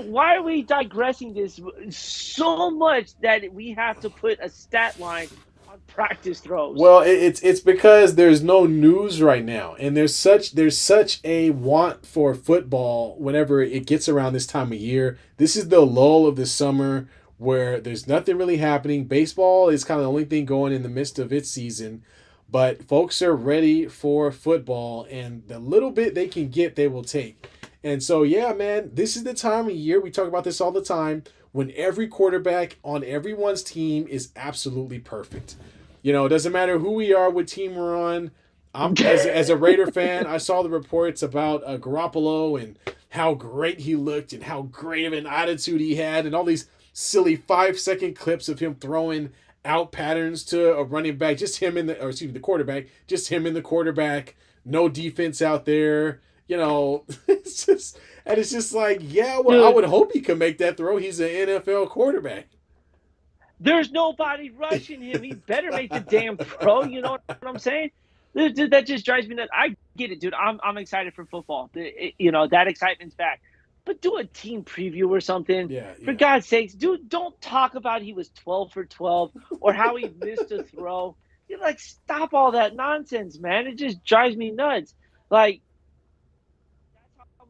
why are we digressing this so much that we have to put a stat line on practice throws? Well, it's because there's no news right now, and there's such a want for football whenever it gets around this time of year. This is the lull of the summer where there's nothing really happening. Baseball is kind of the only thing going in the midst of its season, but folks are ready for football, and the little bit they can get, they will take. And so, yeah, man, this is the time of year, we talk about this all the time, when every quarterback on everyone's team is absolutely perfect. It doesn't matter who we are, what team we're on. As a Raider fan, I saw the reports about Garoppolo and how great he looked and how great of an attitude he had and all these silly 5-second clips of him throwing out patterns to a running back, the quarterback, just him and the quarterback, no defense out there. It's just like, yeah, well, dude, I would hope he could make that throw. He's an NFL quarterback. There's nobody rushing him. He better make the damn throw. You know what I'm saying? Dude, that just drives me nuts. I get it, dude. I'm excited for football. That excitement's back. But do a team preview or something. Yeah. For God's sakes, dude, don't talk about he was 12 for 12 or how he missed a throw. You're like, stop all that nonsense, man. It just drives me nuts. Like,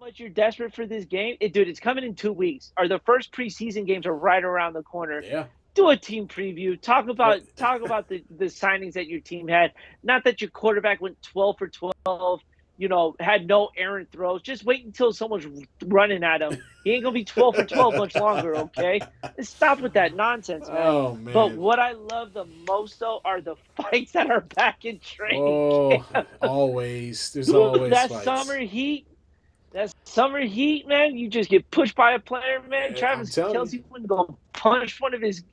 much you're desperate for this game, dude. It's coming in 2 weeks. The first preseason games are right around the corner. Yeah. do a team preview. Talk Well, about the signings that your team had. Not that your quarterback went 12 for 12. Had no errant throws. Just wait until someone's running at him. He ain't gonna be 12 for 12 much longer. Okay, let's stop with that nonsense, man. oh But man. what I love the most though are the fights that are back in training Oh, camp. always. There's Dude, always that fights. summer heat, man. You just get pushed by a player, man. I'm Travis telling you. Kelsey wouldn't go punch one of his.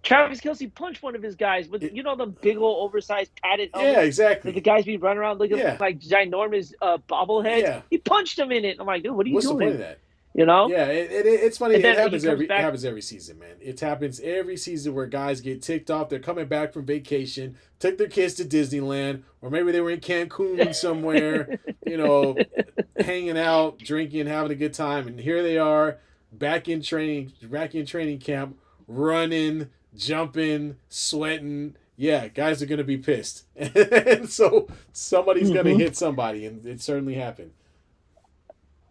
Travis Kelsey punched one of his guys with It, the big old oversized padded yeah, helmets that the exactly. guys be running around looking Yeah, like ginormous bobbleheads. yeah. He punched him in it. I'm like, dude, what are you What's the point doing? of that? You know? Yeah, it's funny. And It then he happens comes every it back. happens every season, man. It happens every season where guys get ticked off. They're coming back from vacation, took their kids to Disneyland, or maybe they were in Cancun somewhere, you know, hanging out, drinking, having a good time, and here they are back in training camp, running, jumping, sweating. Yeah, guys are gonna be pissed, and so somebody's gonna Mhm. hit somebody, and it certainly happened.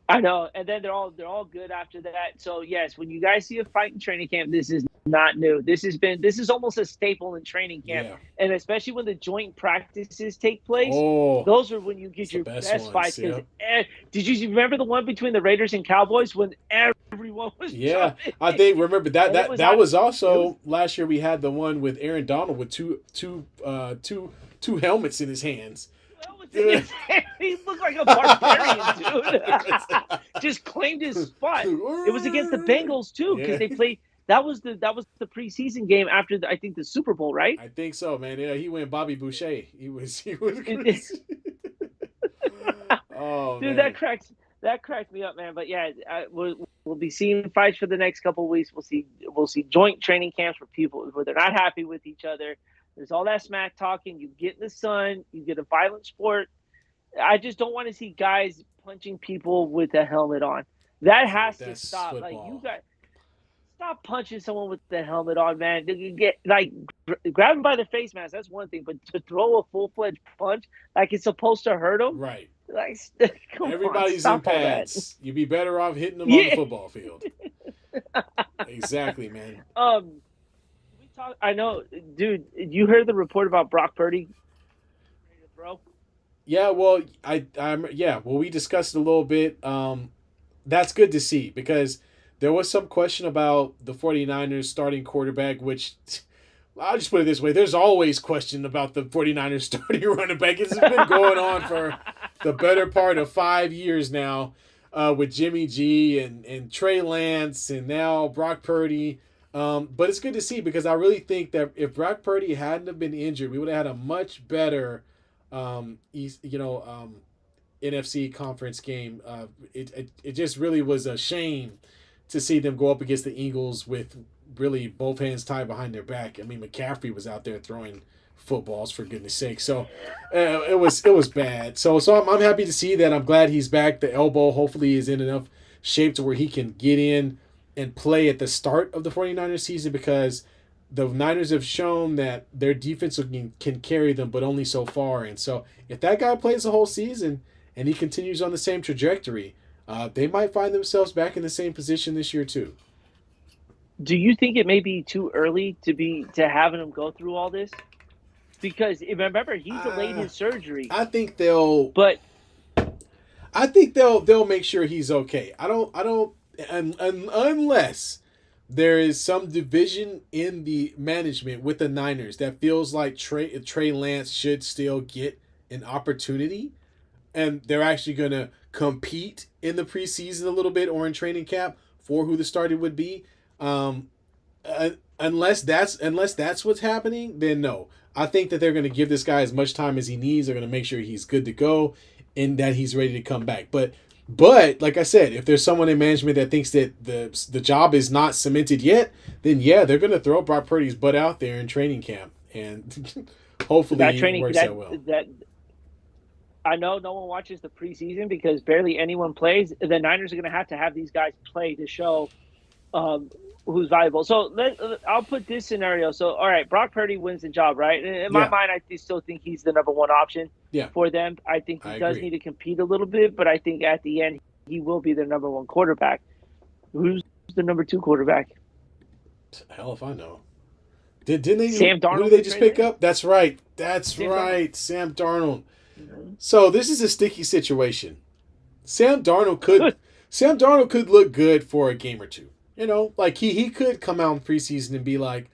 I know, and then they're all good after that. So yes, when you guys see a fight in training camp, this is not new. This is almost a staple in training camp, Yeah. and especially when the joint practices take place. Oh, Those are when you it's get the your best best ones. fights. Because Yeah. did you remember the one between the Raiders and Cowboys when everyone was Yeah, jumping? I think remember that And that was it was also last year. We had the one with Aaron Donald with two helmets in his hands. well, was in his hand. He looked like a barbarian, dude. Just claimed his spot. It was against the Bengals too, because Yeah, they played. That was the preseason game after I think the Super Bowl, right? I think so, man. Yeah, he went Bobby Boucher. He was crazy. Oh Dude, man, that cracks me up, man. But yeah, we'll be seeing fights for the next couple of weeks. We'll see joint training camps for people where they're not happy with each other. There's all that smack talking. You get in the sun. You get a violent sport. I just don't want to see guys punching people with a helmet on. That dude, has to that's stop. Like you football. got stop punching someone with the helmet on, man. You get like grab him by the face mask. That's one thing, but to throw a full fledged punch like it's supposed to hurt him, Right. like come on, Everybody's in stop all that. pads. You'd be better off hitting them on the Yeah. football field. Exactly, man. We talk. I know, dude. You heard the report about Brock Purdy ready to throw? Yeah, well, well, we discussed it a little bit. That's good to see because there was some question about the 49ers starting quarterback, which I'll just put it this way. There's always question about the 49ers starting running back. It's been going on for the better part of 5 years now with Jimmy G and Trey Lance and now Brock Purdy. But it's good to see because I really think that if Brock Purdy hadn't have been injured, we would have had a much better East, NFC conference game. It just really was a shame to see them go up against the Eagles with really both hands tied behind their back. I mean, McCaffrey was out there throwing footballs for goodness sake. So it was bad. So I'm happy to see that. I'm glad he's back. The elbow hopefully is in enough shape to where he can get in and play at the start of the 49ers season because the Niners have shown that their defense can carry them, but only so far. And so if that guy plays the whole season and he continues on the same trajectory, they might find themselves back in the same position this year too. Do you think it may be too early to having him go through all this? Because remember, he delayed Uh, his surgery, I think they'll. but I think they'll make sure he's okay. I don't, unless there is some division in the management with the Niners that feels like Trey Lance should still get an opportunity, and they're actually gonna compete in the preseason a little bit or in training camp for who the starter would be. Um, unless that's what's happening, then no. I think that they're going to give this guy as much time as he needs. They're going to make sure he's good to go and that he's ready to come back. But like I said, if there's someone in management that thinks that the job is not cemented yet, then yeah, they're going to throw Brock Purdy's butt out there in training camp, and hopefully that it training works out well. that I know no one watches the preseason because barely anyone plays. The Niners are going to have these guys play to show um, who's valuable. So I'll put this scenario. So all right, Brock Purdy wins the job, right? In my Yeah, mind, I still think he's the number one option yeah, for them. I think I he does agree. need to compete a little bit, but I think at the end he will be their number one quarterback. Who's the number two quarterback? Hell if I know. Didn't they? Sam Who Darnold did they with just Trey pick Lance? up? That's right. That's Sam Darnold. right. Sam Darnold. Mhm. So this is a sticky situation. Sam Darnold could Sam Darnold could look good for a game or two. You know, like he could come out in preseason and be like,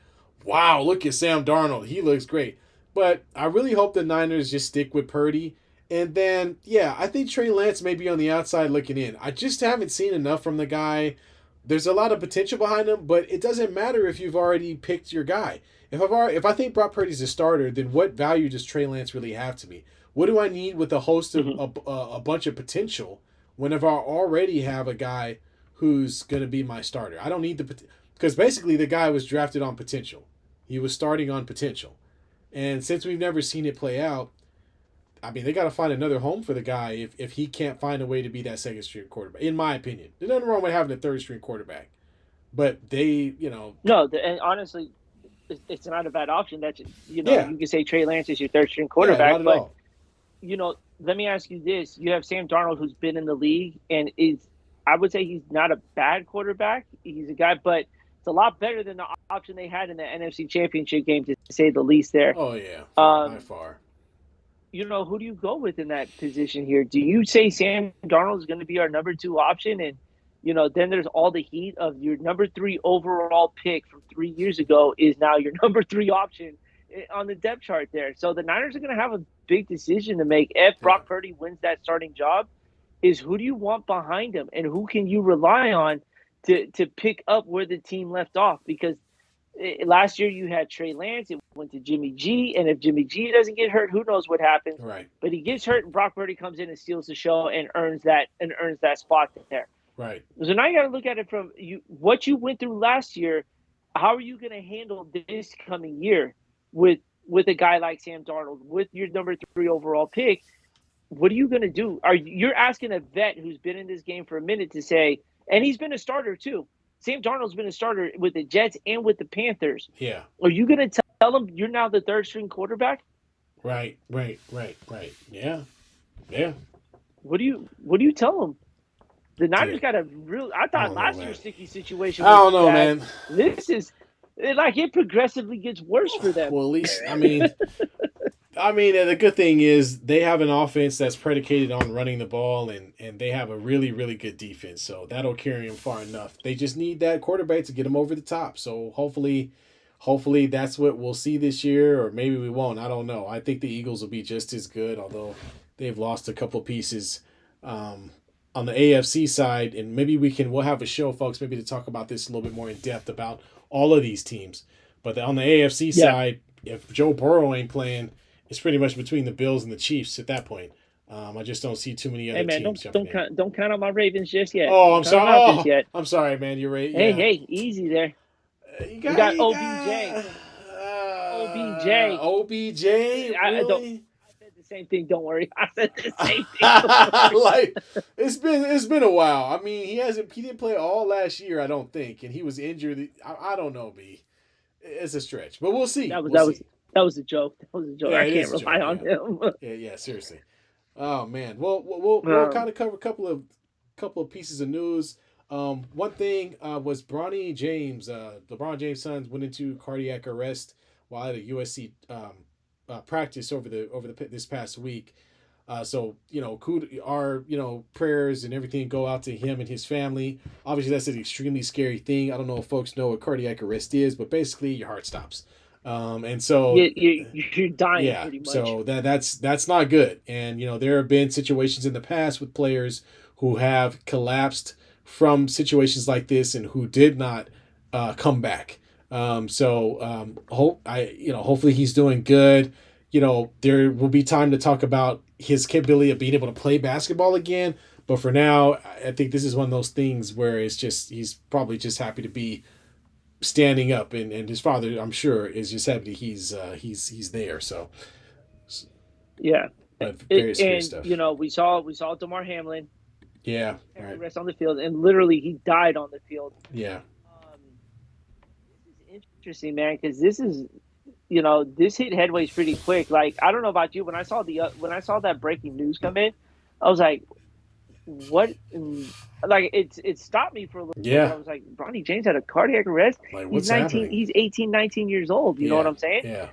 "Wow, look at Sam Darnold. He looks great." But I really hope the Niners just stick with Purdy. And then, yeah, I think Trey Lance may be on the outside looking in. I just haven't seen enough from the guy. There's a lot of potential behind him, but it doesn't matter if you've already picked your guy. If I think Brock Purdy's a starter, then what value does Trey Lance really have to me? What do I need with a host of Mhm. a bunch of potential whenever I already have a guy who's going to be my starter? I don't need because basically the guy was drafted on potential. He was starting on potential. And since we've never seen it play out, I mean, they got to find another home for the guy if he can't find a way to be that second string quarterback, in my opinion. There's nothing wrong with having a third string quarterback. But they, No, and honestly, it's not a bad option. That yeah, you can say Trey Lance is your third string yeah, not quarterback, at but all. let me ask you this: you have Sam Darnold, who's been in the league, and I would say he's not a bad quarterback. He's a guy, but it's a lot better than the option they had in the NFC Championship game, to say the least. There, Oh, yeah, by um, far. who do you go with in that position here? Do you say Sam Darnold is going to be our number two option, and then there's all the heat of your number three overall pick from 3 years ago is now your number three option on the depth chart there. So the Niners are going to have a big decision to make if Yeah, Brock Purdy wins that starting job. Is who do you want behind him, and who can you rely on to pick up where the team left off? Because last year you had Trey Lance, it went to Jimmy G, and if Jimmy G doesn't get hurt, who knows what happens? right, But he gets hurt, and Brock Purdy comes in and steals the show and earns that spot there. right. So now you got to look at it from what you went through last year. How are you going to handle this coming year with a guy like Sam Darnold, with your number three overall pick? What are you going to do? You're asking a vet who's been in this game for a minute to say, and he's been a starter too. Sam Darnold's been a starter with the Jets and with the Panthers. Yeah, Are you going to tell him you're now the third string quarterback? right. Yeah, yeah. What do you tell him? The Niners Dude, got a real. I I thought don't know, last man. year's sticky situation I was don't know, bad. man. This is it progressively gets worse for them. Well, at least, the good thing is they have an offense that's predicated on running the ball, and they have a really, really good defense. So that'll carry them far enough. They just need that quarterback to get them over the top. So hopefully that's what we'll see this year, or maybe we won't. I don't know. I think the Eagles will be just as good, although they've lost a couple pieces on the AFC side, and maybe we'll have a show, folks, maybe to talk about this a little bit more in depth about all of these teams. But on the AFC Yeah. side, if Joe Burrow ain't playing, it's pretty much between the Bills and the Chiefs at that point. I just don't see too many Hey other man, teams jumping in. don't count on my Ravens just yet. Oh, Don't I'm count on sorry. Falcons Oh, yet. I'm sorry, man. You're right. Hey, Yeah, hey, easy there. you We got got you OBJ. got OBJ. OBJ. I don't. Really? I said the same thing. Don't worry. I said the same thing. Don't worry. Like it's been a while. I mean, he didn't play all last year, I don't think, and he was injured. I don't know, B. It's a stretch, but we'll see. That was We'll that was see. that was a joke. That was a joke. Yeah, I it can't is a joke. rely on Yeah, him. yeah. Seriously. Oh man. Well, we'll kind of cover a couple of pieces of news. One thing was Bronny James. LeBron James' son went into cardiac arrest while at a USC practice over this past week. So our prayers and everything go out to him and his family. Obviously, that's an extremely scary thing. I don't know if folks know what cardiac arrest is, but basically your heart stops. And so You're dying yeah, pretty much. so that's not good. And there have been situations in the past with players who have collapsed from situations like this and who did not come back. Hopefully he's doing good. There will be time to talk about his capability of being able to play basketball again. But for now, I think this is one of those things where it's just he's probably just happy to be standing up, and his father, I'm sure, is just happy he's there. So, Yeah. but very scary stuff. And we saw Damar Hamlin Yeah, right. rest on the field, and literally he died on the field. Yeah, This is interesting, man, because this hit headways pretty quick. Like, I don't know about you, when I saw that breaking news come in, I was like, what? Like it stopped me for a little bit. Yeah. I was like, Bronny James had a cardiac arrest. Like, He's what's 19. happening? He's 18, 19 years old. You know what Yeah. I'm saying? Yeah.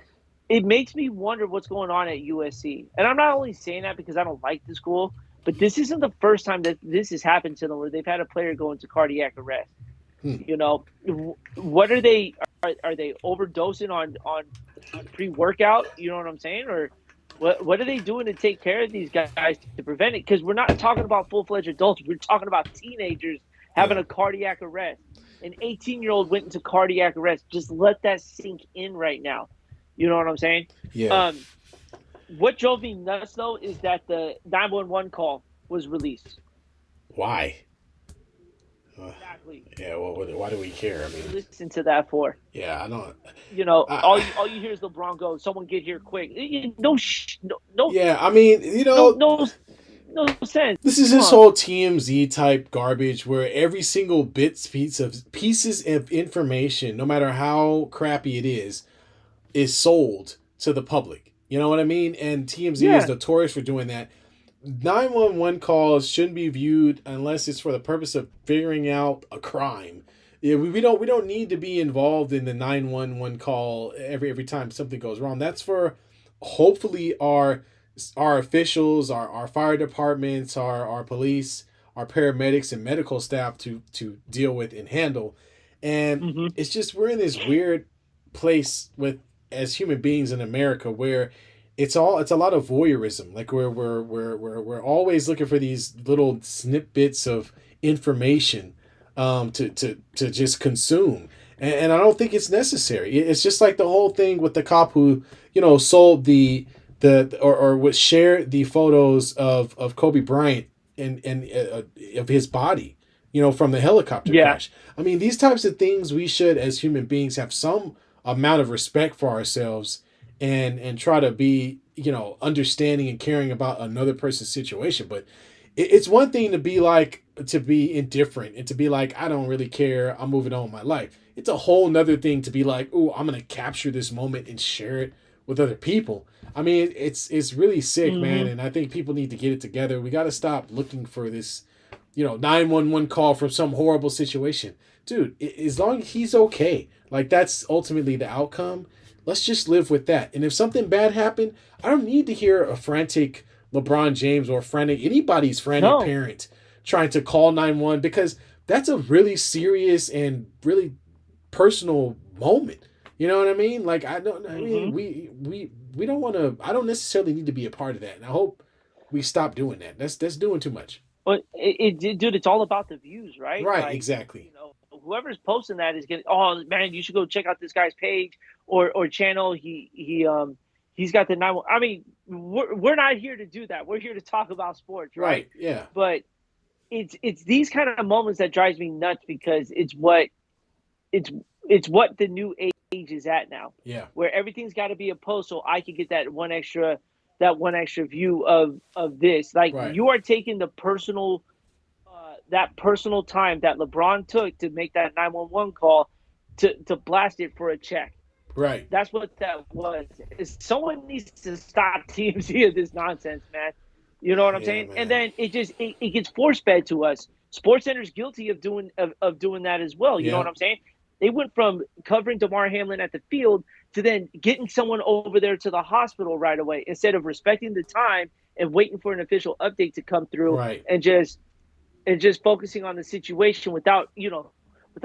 It makes me wonder what's going on at USC. And I'm not only saying that because I don't like the school, but this isn't the first time that this has happened to them where they've had a player go into cardiac arrest. You know, what are they? Are they overdosing on pre-workout? You know what I'm saying? Or what are they doing to take care of these guys to prevent it? Because we're not talking about full-fledged adults. We're talking about teenagers having Yeah. a cardiac arrest. An 18-year-old went into cardiac arrest. Just let that sink in right now. You know what I'm saying? Yeah. What drove me nuts though is that the 911 call was released. Why? Exactly. Yeah. Well, why do we care? I mean, Listen to that for. yeah. I don't. You know, all I, you hear is LeBron go, "Someone get here quick." No, yeah. I mean, no, no sense. this is Come this on. whole TMZ type garbage where every single pieces of information, no matter how crappy it is sold to the public. You know what I mean? And TMZ is Yeah. notorious for doing that. 911 calls shouldn't be viewed unless it's for the purpose of figuring out a crime. Yeah, we don't need to be involved in the 911 call every time something goes wrong. That's for hopefully our officials, our fire departments, our police, our paramedics and medical staff to deal with and handle. And Mm-hmm. it's just we're in this weird place with as human beings in America where it's a lot of voyeurism. Like we're always looking for these little snippets of information to just consume. And I don't think it's necessary. It's just like the whole thing with the cop who, sold or would share the photos of Kobe Bryant and of his body, from the helicopter Yeah. crash. I mean, these types of things we should, as human beings, have some amount of respect for ourselves and try to be, understanding and caring about another person's situation. But it's one thing to be indifferent and to be like, I don't really care, I'm moving on with my life. It's a whole nother thing to be like, oh, I'm gonna capture this moment and share it with other people. I mean, it's really sick, man, Mm-hmm. and I think people need to get it together. We got to stop looking for this, 911 call from some horrible situation. Dude, as long as he's okay, like that's ultimately the outcome. Let's just live with that. And if something bad happened, I don't need to hear a frantic LeBron James or anybody's frantic No. parent trying to call 911 because that's a really serious and really personal moment. You know what I mean? Like I don't. I mean, Mm-hmm. we don't want to. I don't necessarily need to be a part of that, and I hope we stop doing that. That's doing too much. But dude, it's all about the views, right? Right? Like, Exactly. whoever's posting that is getting. Oh man, you should go check out this guy's page or channel. He's got the 911. I mean, we're not here to do that. We're here to talk about sports, right? Right. Yeah. But it's these kind of moments that drives me nuts because it's what the new age is at now, Yeah. where everything's got to be a post so I can get that one extra view of this. Like Right. you are taking the personal that personal time that LeBron took to make that 911 call to blast it for a check. Right. That's what that was. Someone needs to stop TMZ of this nonsense, man. You know what I'm Yeah, saying? man. And then it gets force fed to us. SportsCenter's guilty of doing that as well. You know Yeah. what I'm saying? They went from covering DeMar Hamlin at the field to then getting someone over there to the hospital right away instead of respecting the time and waiting for an official update to come through Right. and just focusing on the situation without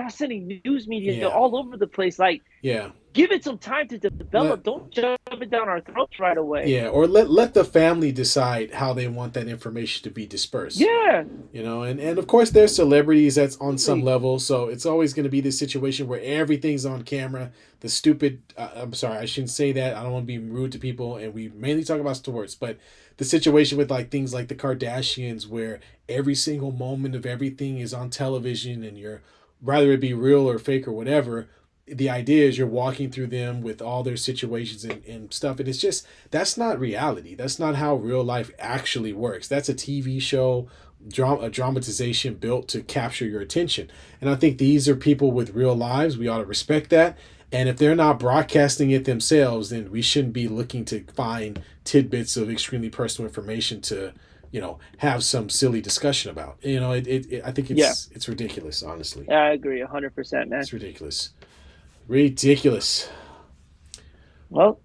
sending news media Yeah. all over the place. Like, Yeah. give it some time to develop. Don't jump it down our throats right away. Yeah. Or let the family decide how they want that information to be dispersed. Yeah. And of course there's celebrities that's on some level, so it's always going to be this situation where everything's on camera. The stupid I'm sorry, I shouldn't say that, I don't want to be rude to people, and we mainly talk about sports, but the situation with like things like the Kardashians where every single moment of everything is on television and you're rather it be real or fake or whatever, the idea is you're walking through them with all their situations and stuff, and it's just that's not reality. That's not how real life actually works. That's a TV show, a dramatization built to capture your attention. And I think these are people with real lives. We ought to respect that. And if they're not broadcasting it themselves, then we shouldn't be looking to find tidbits of extremely personal information have some silly discussion about. I think Yeah, it's ridiculous, honestly. I agree 100%, man. It's ridiculous. Ridiculous. Well,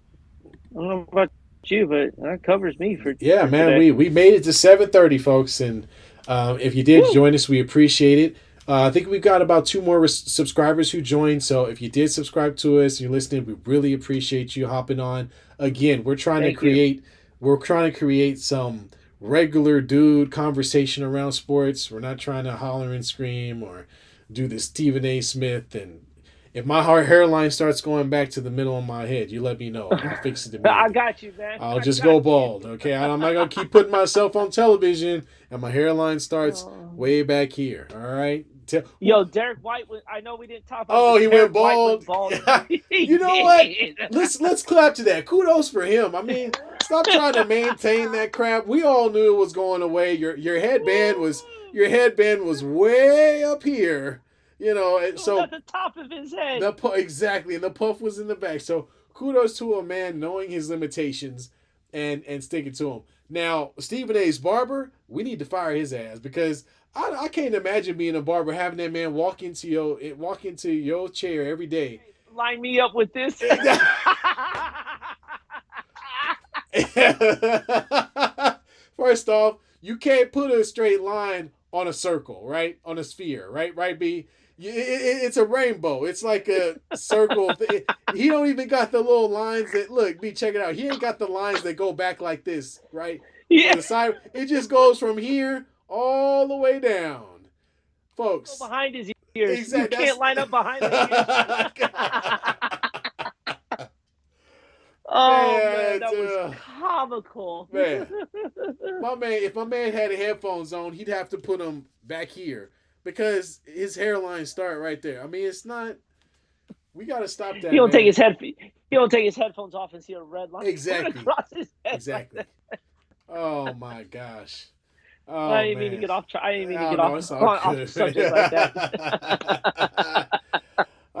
I don't know about you, but that covers me Yeah, for man, today. we made it to 7:30, folks, and if you did Woo! join us, we appreciate it. I think we've got about 2 more subscribers who joined. So if you did subscribe to us and you're listening, we really appreciate you hopping on. Again, Thank you. we're trying to create some regular dude conversation around sports. We're not trying to holler and scream or do the Stephen A. Smith. And if my hairline starts going back to the middle of my head, you let me know. I'll fix it I immediately. got you, man. I'll I just go got you. bald, okay? I'm not gonna keep putting myself on television and my hairline starts Oh. way back here. All right. Yo, Derek White was. I know we didn't talk about it, Oh, but he went Derek White went bald. bald. You He know what? did. Let's clap to that. Kudos for him. I mean, stop trying to maintain that crap. We all knew it was going away. Your headband was way up here. It was So at the top of his head. exactly, and the puff was in the back. So kudos to a man knowing his limitations and sticking to them. Now, Stephen A's barber, we need to fire his ass because I can't imagine being a barber having that man walk into your chair every day. Line me up with this. First off, you can't put a straight line on a circle, right? On a sphere, right? Right, B? It's a rainbow. It's like a circle. He don't even got the little lines that look. B, check it out. He ain't got the lines that go back like this, right? On Yeah. the side, it just goes from here all the way down, folks. Go behind his ears. Exactly. You can't line up behind the ears. Oh man, that was comical. Man, if my man had headphones on, he'd have to put them back here because his hairline start right there. I mean, it's not. We got to stop that. He don't man. take his He don't take his headphones off and see a red line Exactly. across his head. Exactly. Oh my gosh. Oh, I didn't mean to get off. I didn't mean to get off the subject like that.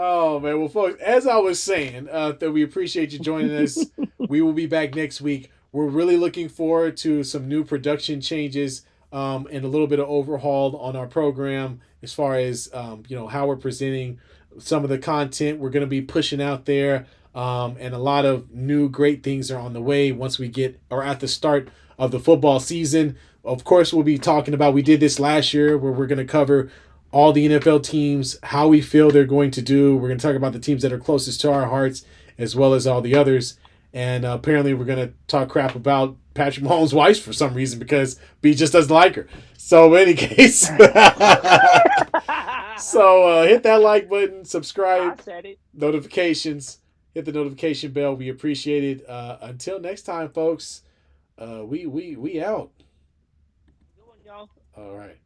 Oh man, well, folks, as I was saying, that we appreciate you joining us. We will be back next week. We're really looking forward to some new production changes and a little bit of overhaul on our program as far as how we're presenting some of the content we're going to be pushing out there, and a lot of new great things are on the way once we get or at the start of the football season. Of course, we'll be talking about, we did this last year where we're going to cover all the NFL teams, how we feel they're going to do. We're going to talk about the teams that are closest to our hearts as well as all the others. And apparently we're going to talk crap about Patrick Mahomes' wife for some reason because B just doesn't like her. So in any case, so hit that like button, subscribe, notifications, hit the notification bell. We appreciate it. Until next time, folks, we out. Good one, y'all. All right.